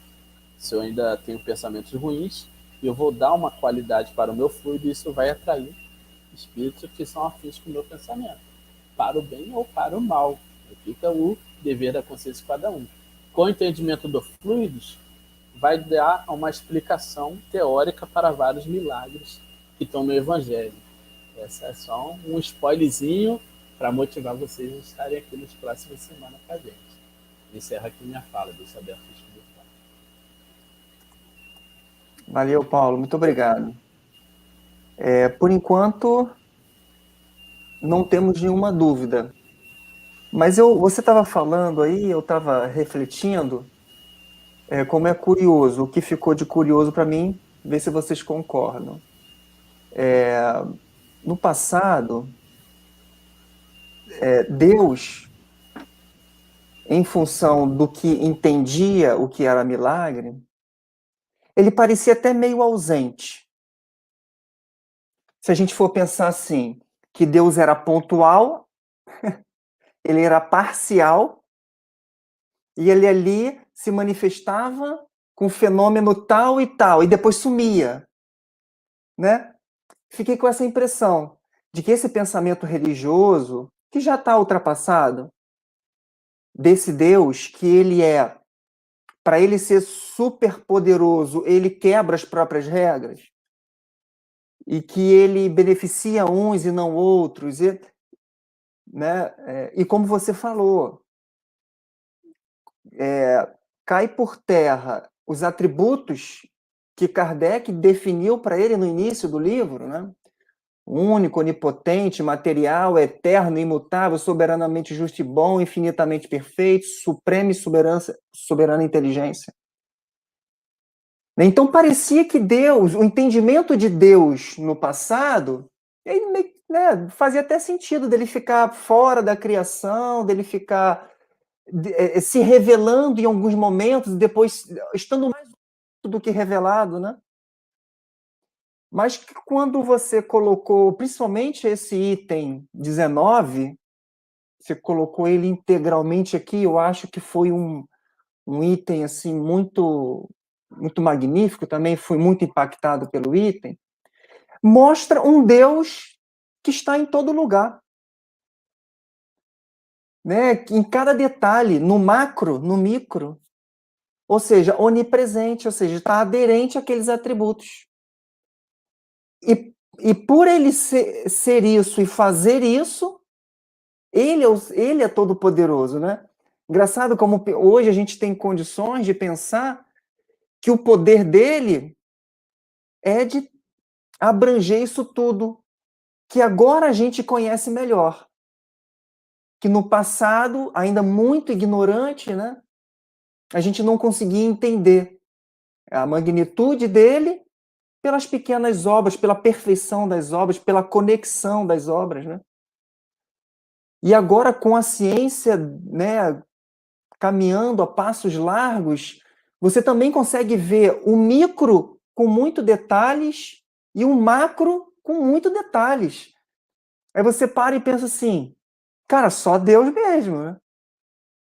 Se eu ainda tenho pensamentos ruins, eu vou dar uma qualidade para o meu fluido e isso vai atrair espíritos que são afins com o meu pensamento, para o bem ou para o mal. Fica o dever da consciência de cada um. Com o entendimento dos fluidos, vai dar uma explicação teórica para vários milagres que estão no Evangelho. Essa é só um spoilerzinho para motivar vocês a estarem aqui nas próximas semanas com a gente. Encerro aqui minha fala, deixa aberto o estudo. Valeu, Paulo. Muito obrigado. Por enquanto, não temos nenhuma dúvida. Mas você estava falando aí, eu estava refletindo, como é curioso, o que ficou de curioso para mim, ver se vocês concordam. No passado, Deus, em função do que entendia o que era milagre, ele parecia até meio ausente. Se a gente for pensar assim, que Deus era pontual, ele era parcial, e ele ali se manifestava com fenômeno tal e tal, e depois sumia, né? Fiquei com essa impressão de que esse pensamento religioso, que já está ultrapassado, desse Deus, que ele para ele ser super poderoso, ele quebra as próprias regras, e que ele beneficia uns e não outros, né? E como você falou, cai por terra os atributos que Kardec definiu para ele no início do livro, né? Único, onipotente, material, eterno, imutável, soberanamente justo e bom, infinitamente perfeito, suprema e soberana inteligência. Então parecia que Deus, o entendimento de Deus no passado, ele, né, fazia até sentido dele ficar fora da criação, dele ficar se revelando em alguns momentos, depois estando mais do que revelado, né? Mas que quando você colocou, principalmente esse item 19, você colocou ele integralmente aqui, eu acho que foi um item assim muito magnífico, também fui muito impactado pelo item, mostra um Deus que está em todo lugar, né? Em cada detalhe, no macro, no micro, ou seja, onipresente, ou seja, está aderente àqueles atributos. E por ele ser isso e fazer isso, ele é todo poderoso, né? Engraçado como hoje a gente tem condições de pensar que o poder dele é de abranger isso tudo, que agora a gente conhece melhor. Que no passado, ainda muito ignorante, né, a gente não conseguia entender a magnitude dele pelas pequenas obras, pela perfeição das obras, pela conexão das obras, né? E agora, com a ciência, né, caminhando a passos largos, você também consegue ver o micro com muitos detalhes e o macro com muitos detalhes. Aí você para e pensa assim, cara, só Deus mesmo, né?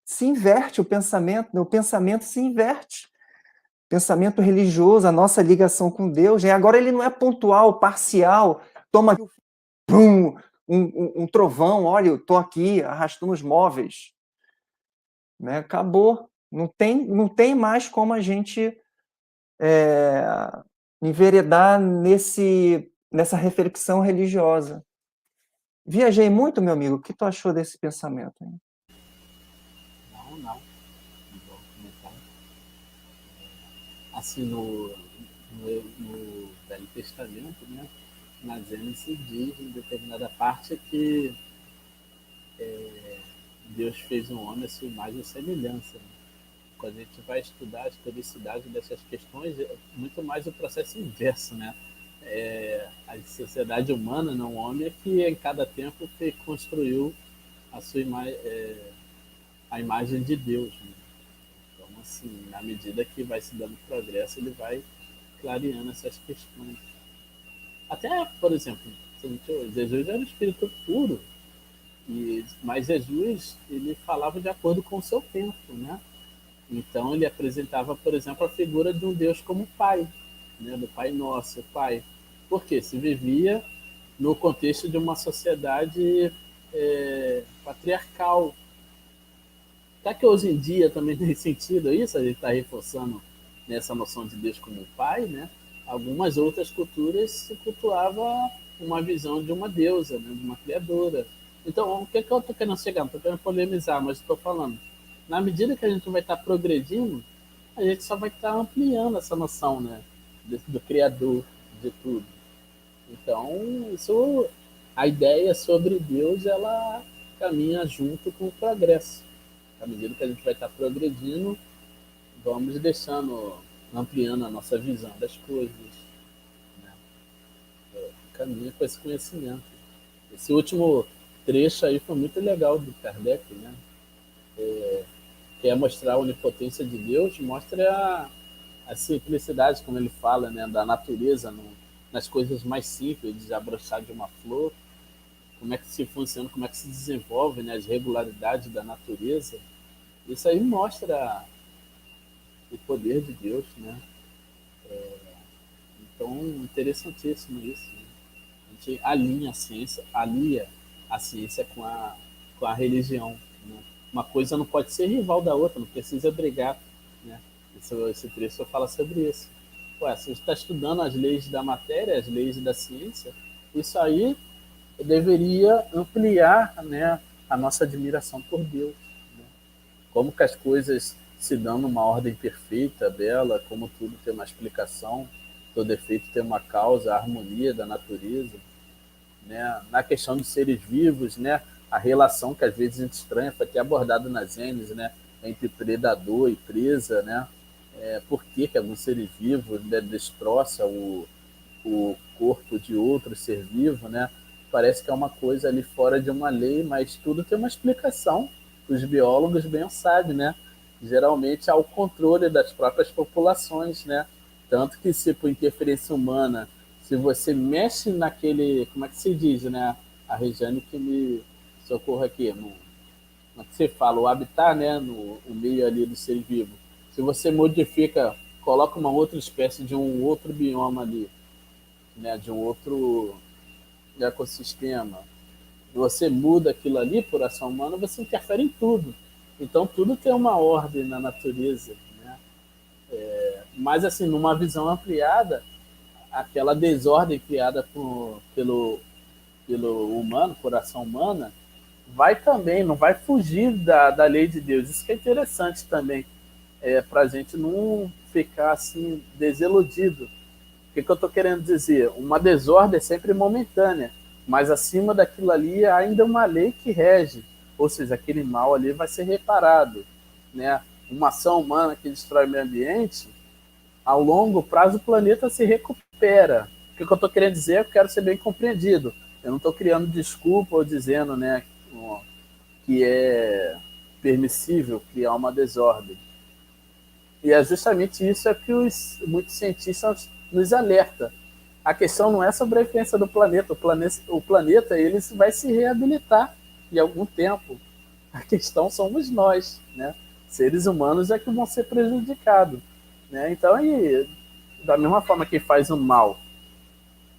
Se inverte o pensamento, né? O pensamento se inverte. Pensamento religioso, a nossa ligação com Deus, né? Agora ele não é pontual, parcial, toma pum, um trovão, olha, eu estou aqui arrastando os móveis. Né? Acabou. Não tem mais como a gente enveredar nessa reflexão religiosa. Viajei muito, meu amigo. O que tu achou desse pensamento? Hein? Não vou comentar. Assim, no Velho Testamento, né, na Gênesis diz em determinada parte que Deus fez um homem a sua imagem e semelhança. Né? Quando a gente vai estudar a historicidade dessas questões, é muito mais o processo inverso, né? A sociedade humana, não o homem, é que em cada tempo construiu a sua a imagem de Deus. Né? Então, assim, na medida que vai se dando progresso, ele vai clareando essas questões. Até, por exemplo, Jesus era um espírito puro, Mas Jesus, ele falava de acordo com o seu tempo, né? Então ele apresentava, por exemplo, a figura de um Deus como Pai, né? Do Pai Nosso, Pai. Porque se vivia no contexto de uma sociedade patriarcal. Será que hoje em dia também tem sentido isso? A gente está reforçando nessa noção de Deus como Pai, né? Algumas outras culturas se cultuava uma visão de uma deusa, né? De uma criadora. Então, o que, é que eu estou querendo chegar? Não estou querendo polemizar, mas estou falando. Na medida que a gente vai estar progredindo, a gente só vai estar ampliando essa noção, né? Do Criador de tudo. Então, isso, a ideia sobre Deus, ela caminha junto com o progresso. À medida que a gente vai estar progredindo, vamos deixando, ampliando a nossa visão das coisas, né? Caminha com esse conhecimento. Esse último trecho aí foi muito legal do Kardec, né? Quer mostrar a onipotência de Deus, mostra a simplicidade, como ele fala, né, da natureza, nas coisas mais simples, desabrochar de uma flor, como é que se funciona, como é que se desenvolve, né, as regularidades da natureza. Isso aí mostra o poder de Deus, né? Então, interessantíssimo isso, né? A gente alia a ciência com a religião, né? Uma coisa não pode ser rival da outra, não precisa brigar, né? Esse trecho fala sobre isso. Ué, se você está estudando as leis da matéria, as leis da ciência, isso aí deveria ampliar, né, a nossa admiração por Deus, né? Como que as coisas se dão numa ordem perfeita, bela, como tudo tem uma explicação, todo efeito tem uma causa, a harmonia da natureza, né? Na questão dos seres vivos, né, a relação que às vezes a gente estranha, foi até abordado na Gênesis, né, entre predador e presa, né? Por que alguns seres vivos, né, destroça o corpo de outro ser vivo, né? Parece que é uma coisa ali fora de uma lei, mas tudo tem uma explicação. Os biólogos bem sabem, né? Geralmente há o controle das próprias populações, né? Tanto que se por interferência humana, se você mexe naquele, como é que se diz, né? A Regiane que me socorra aqui, como é que você fala, o habitat, né? O meio ali do ser vivo. Se você modifica, coloca uma outra espécie de um outro bioma ali, né, de um outro ecossistema, você muda aquilo ali por ação humana, você interfere em tudo. Então tudo tem uma ordem na natureza, né? Mas assim, numa visão ampliada, aquela desordem criada pelo humano, por ação humana, vai também, não vai fugir da lei de Deus. Isso que é interessante também, para a gente não ficar assim desiludido. O que eu estou querendo dizer? Uma desordem é sempre momentânea, mas acima daquilo ali há ainda uma lei que rege, ou seja, aquele mal ali vai ser reparado, né? Uma ação humana que destrói o meio ambiente, ao longo prazo o planeta se recupera. O que eu estou querendo dizer? Eu quero ser bem compreendido. Eu não estou criando desculpa ou dizendo, né, que é permissível criar uma desordem. E é justamente isso que muitos cientistas nos alertam. A questão não é sobre a eficiência do planeta. O planeta ele vai se reabilitar em algum tempo. A questão somos nós, né? Seres humanos é que vão ser prejudicados, né? Então, da mesma forma que faz o mal,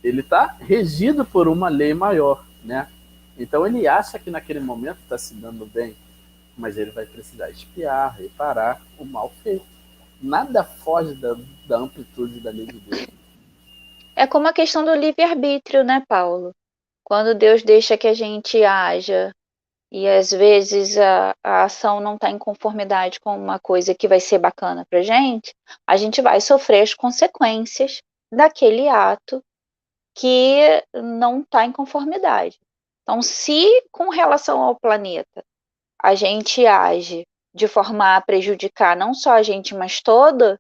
ele está regido por uma lei maior, né? Então ele acha que naquele momento está se dando bem, mas ele vai precisar expiar, reparar o mal feito. Nada foge da amplitude da lei de Deus. É como a questão do livre-arbítrio, né, Paulo? Quando Deus deixa que a gente haja e às vezes a ação não está em conformidade com uma coisa que vai ser bacana para a gente vai sofrer as consequências daquele ato que não está em conformidade. Então, se com relação ao planeta a gente age de forma a prejudicar não só a gente, mas toda,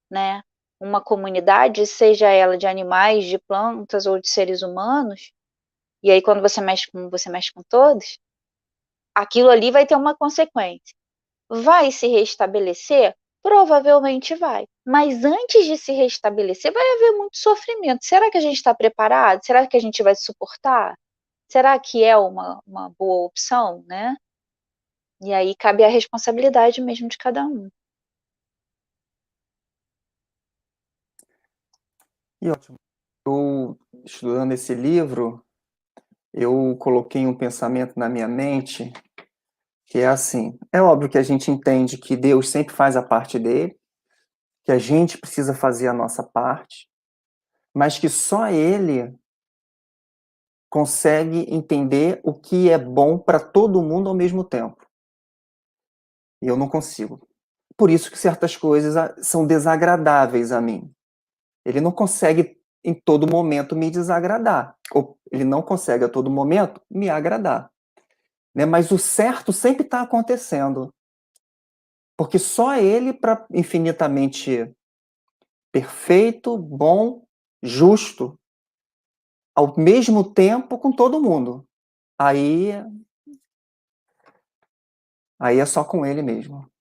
né, uma comunidade, seja ela de animais, de plantas ou de seres humanos, e aí quando você mexe com todos, aquilo ali vai ter uma consequência. Vai se restabelecer? Provavelmente vai. Mas antes de se restabelecer, vai haver muito sofrimento. Será que a gente está preparado? Será que a gente vai suportar? será que é uma boa opção, né? E aí cabe a responsabilidade mesmo de cada um. E ótimo. Eu, estudando esse livro, eu coloquei um pensamento na minha mente que é assim: é óbvio que a gente entende que Deus sempre faz a parte dele, que a gente precisa fazer a nossa parte, mas que só Ele consegue entender o que é bom para todo mundo ao mesmo tempo. E eu não consigo. Por isso que certas coisas são desagradáveis a mim. Ele não consegue em todo momento me desagradar, ou ele não consegue a todo momento me agradar, né? Mas o certo sempre está acontecendo, porque só ele, para infinitamente perfeito, bom, justo, ao mesmo tempo com todo mundo. Aí é só com ele mesmo.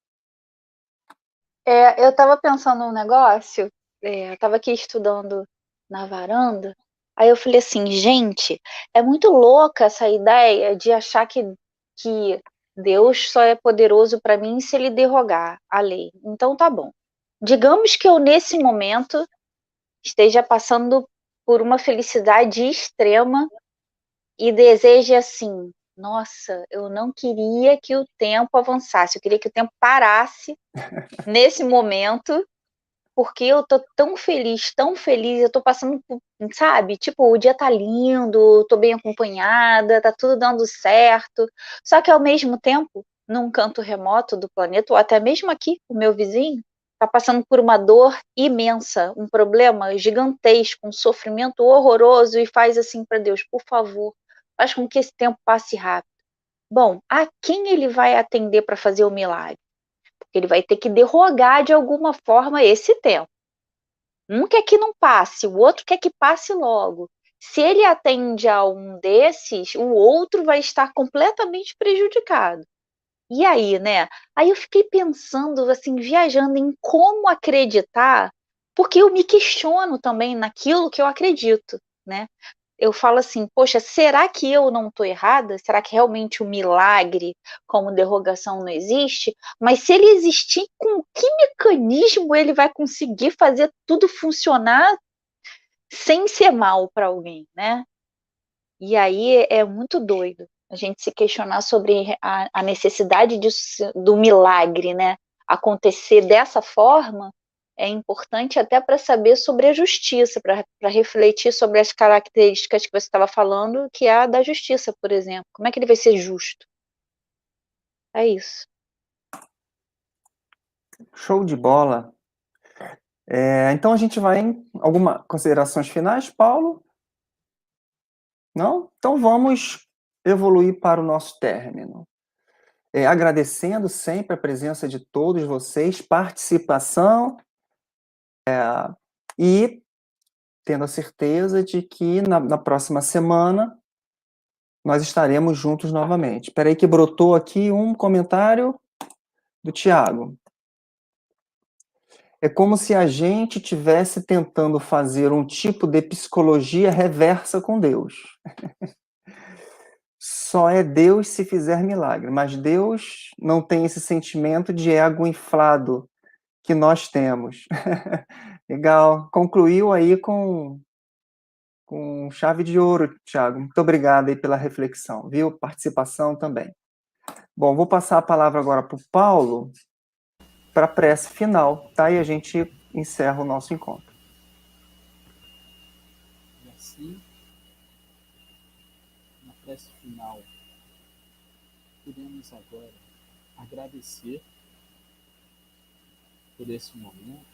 Eu estava pensando num negócio, eu estava aqui estudando na varanda, aí eu falei assim, gente, é muito louca essa ideia de achar que Deus só é poderoso para mim se ele derrogar a lei. Então tá bom. Digamos que eu, nesse momento, esteja passando por uma felicidade extrema e deseje assim, nossa, eu não queria que o tempo avançasse, eu queria que o tempo parasse nesse momento, porque eu tô tão feliz, eu tô passando por, sabe, tipo, o dia tá lindo, tô bem acompanhada, tá tudo dando certo, só que ao mesmo tempo, num canto remoto do planeta, ou até mesmo aqui, o meu vizinho, tá passando por uma dor imensa, um problema gigantesco, um sofrimento horroroso, e faz assim para Deus, por favor, faz com que esse tempo passe rápido. Bom, a quem ele vai atender para fazer o milagre? Ele vai ter que derrogar de alguma forma esse tempo. Um quer que não passe, o outro quer que passe logo. Se ele atende a um desses, o outro vai estar completamente prejudicado. E aí, né? Aí eu fiquei pensando, assim, viajando em como acreditar, porque eu me questiono também naquilo que eu acredito, né? Eu falo assim, poxa, será que eu não estou errada? Será que realmente o milagre como derrogação não existe? Mas se ele existir, com que mecanismo ele vai conseguir fazer tudo funcionar sem ser mal para alguém, né? E aí é muito doido a gente se questionar sobre a necessidade do milagre, né? Acontecer dessa forma é importante até para saber sobre a justiça, para refletir sobre as características que você estava falando, que é a da justiça, por exemplo. Como é que ele vai ser justo? É isso. Show de bola. Então a gente vai em algumas considerações finais, Paulo? Não? Então vamos evoluir para o nosso término. Agradecendo sempre a presença de todos vocês, participação, e tendo a certeza de que na próxima semana nós estaremos juntos novamente. Espera aí que brotou aqui um comentário do Tiago. É como se a gente tivesse tentando fazer um tipo de psicologia reversa com Deus. Só é Deus se fizer milagre, mas Deus não tem esse sentimento de ego inflado que nós temos. Legal. Concluiu aí com chave de ouro, Thiago. Muito obrigado aí pela reflexão, viu? Participação também. Bom, vou passar a palavra agora para o Paulo para a prece final, tá? E a gente encerra o nosso encontro. E assim, na prece final, queremos agora agradecer por esse momento,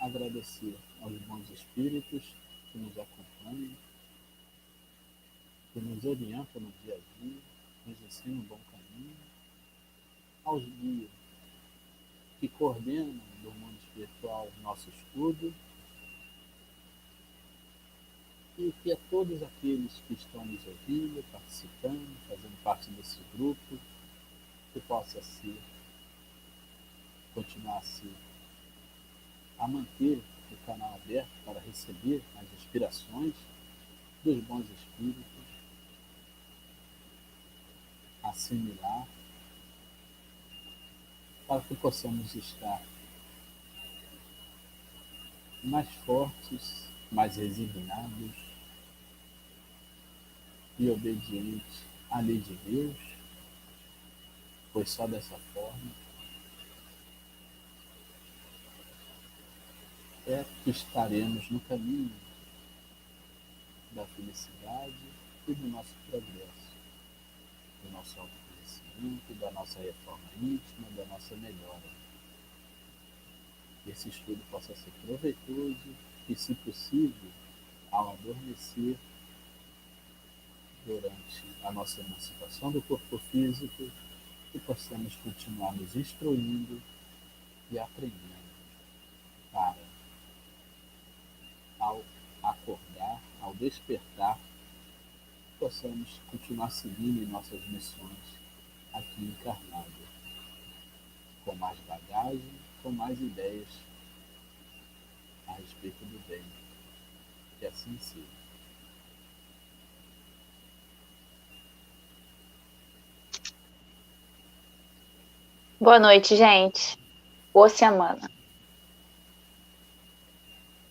agradecer aos bons espíritos que nos acompanham, que nos orientam no dia a dia, nos ensinam um bom caminho, aos guias que coordenam do mundo espiritual nosso estudo, e que a todos aqueles que estão nos ouvindo, participando, fazendo parte desse grupo, que possa ser, continuar a manter o canal aberto para receber as inspirações dos bons espíritos, assimilar, para que possamos estar mais fortes, mais resignados e obedientes à lei de Deus, pois só dessa forma é que estaremos no caminho da felicidade e do nosso progresso, do nosso autoconhecimento, da nossa reforma íntima, da nossa melhora. Que esse estudo possa ser proveitoso e, se possível, ao adormecer, durante a nossa emancipação do corpo físico, que possamos continuar nos instruindo e aprendendo para, ao acordar, ao despertar, possamos continuar seguindo em nossas missões aqui encarnado, com mais bagagem, com mais ideias a respeito do bem. Que assim seja. Boa noite, gente. Boa semana.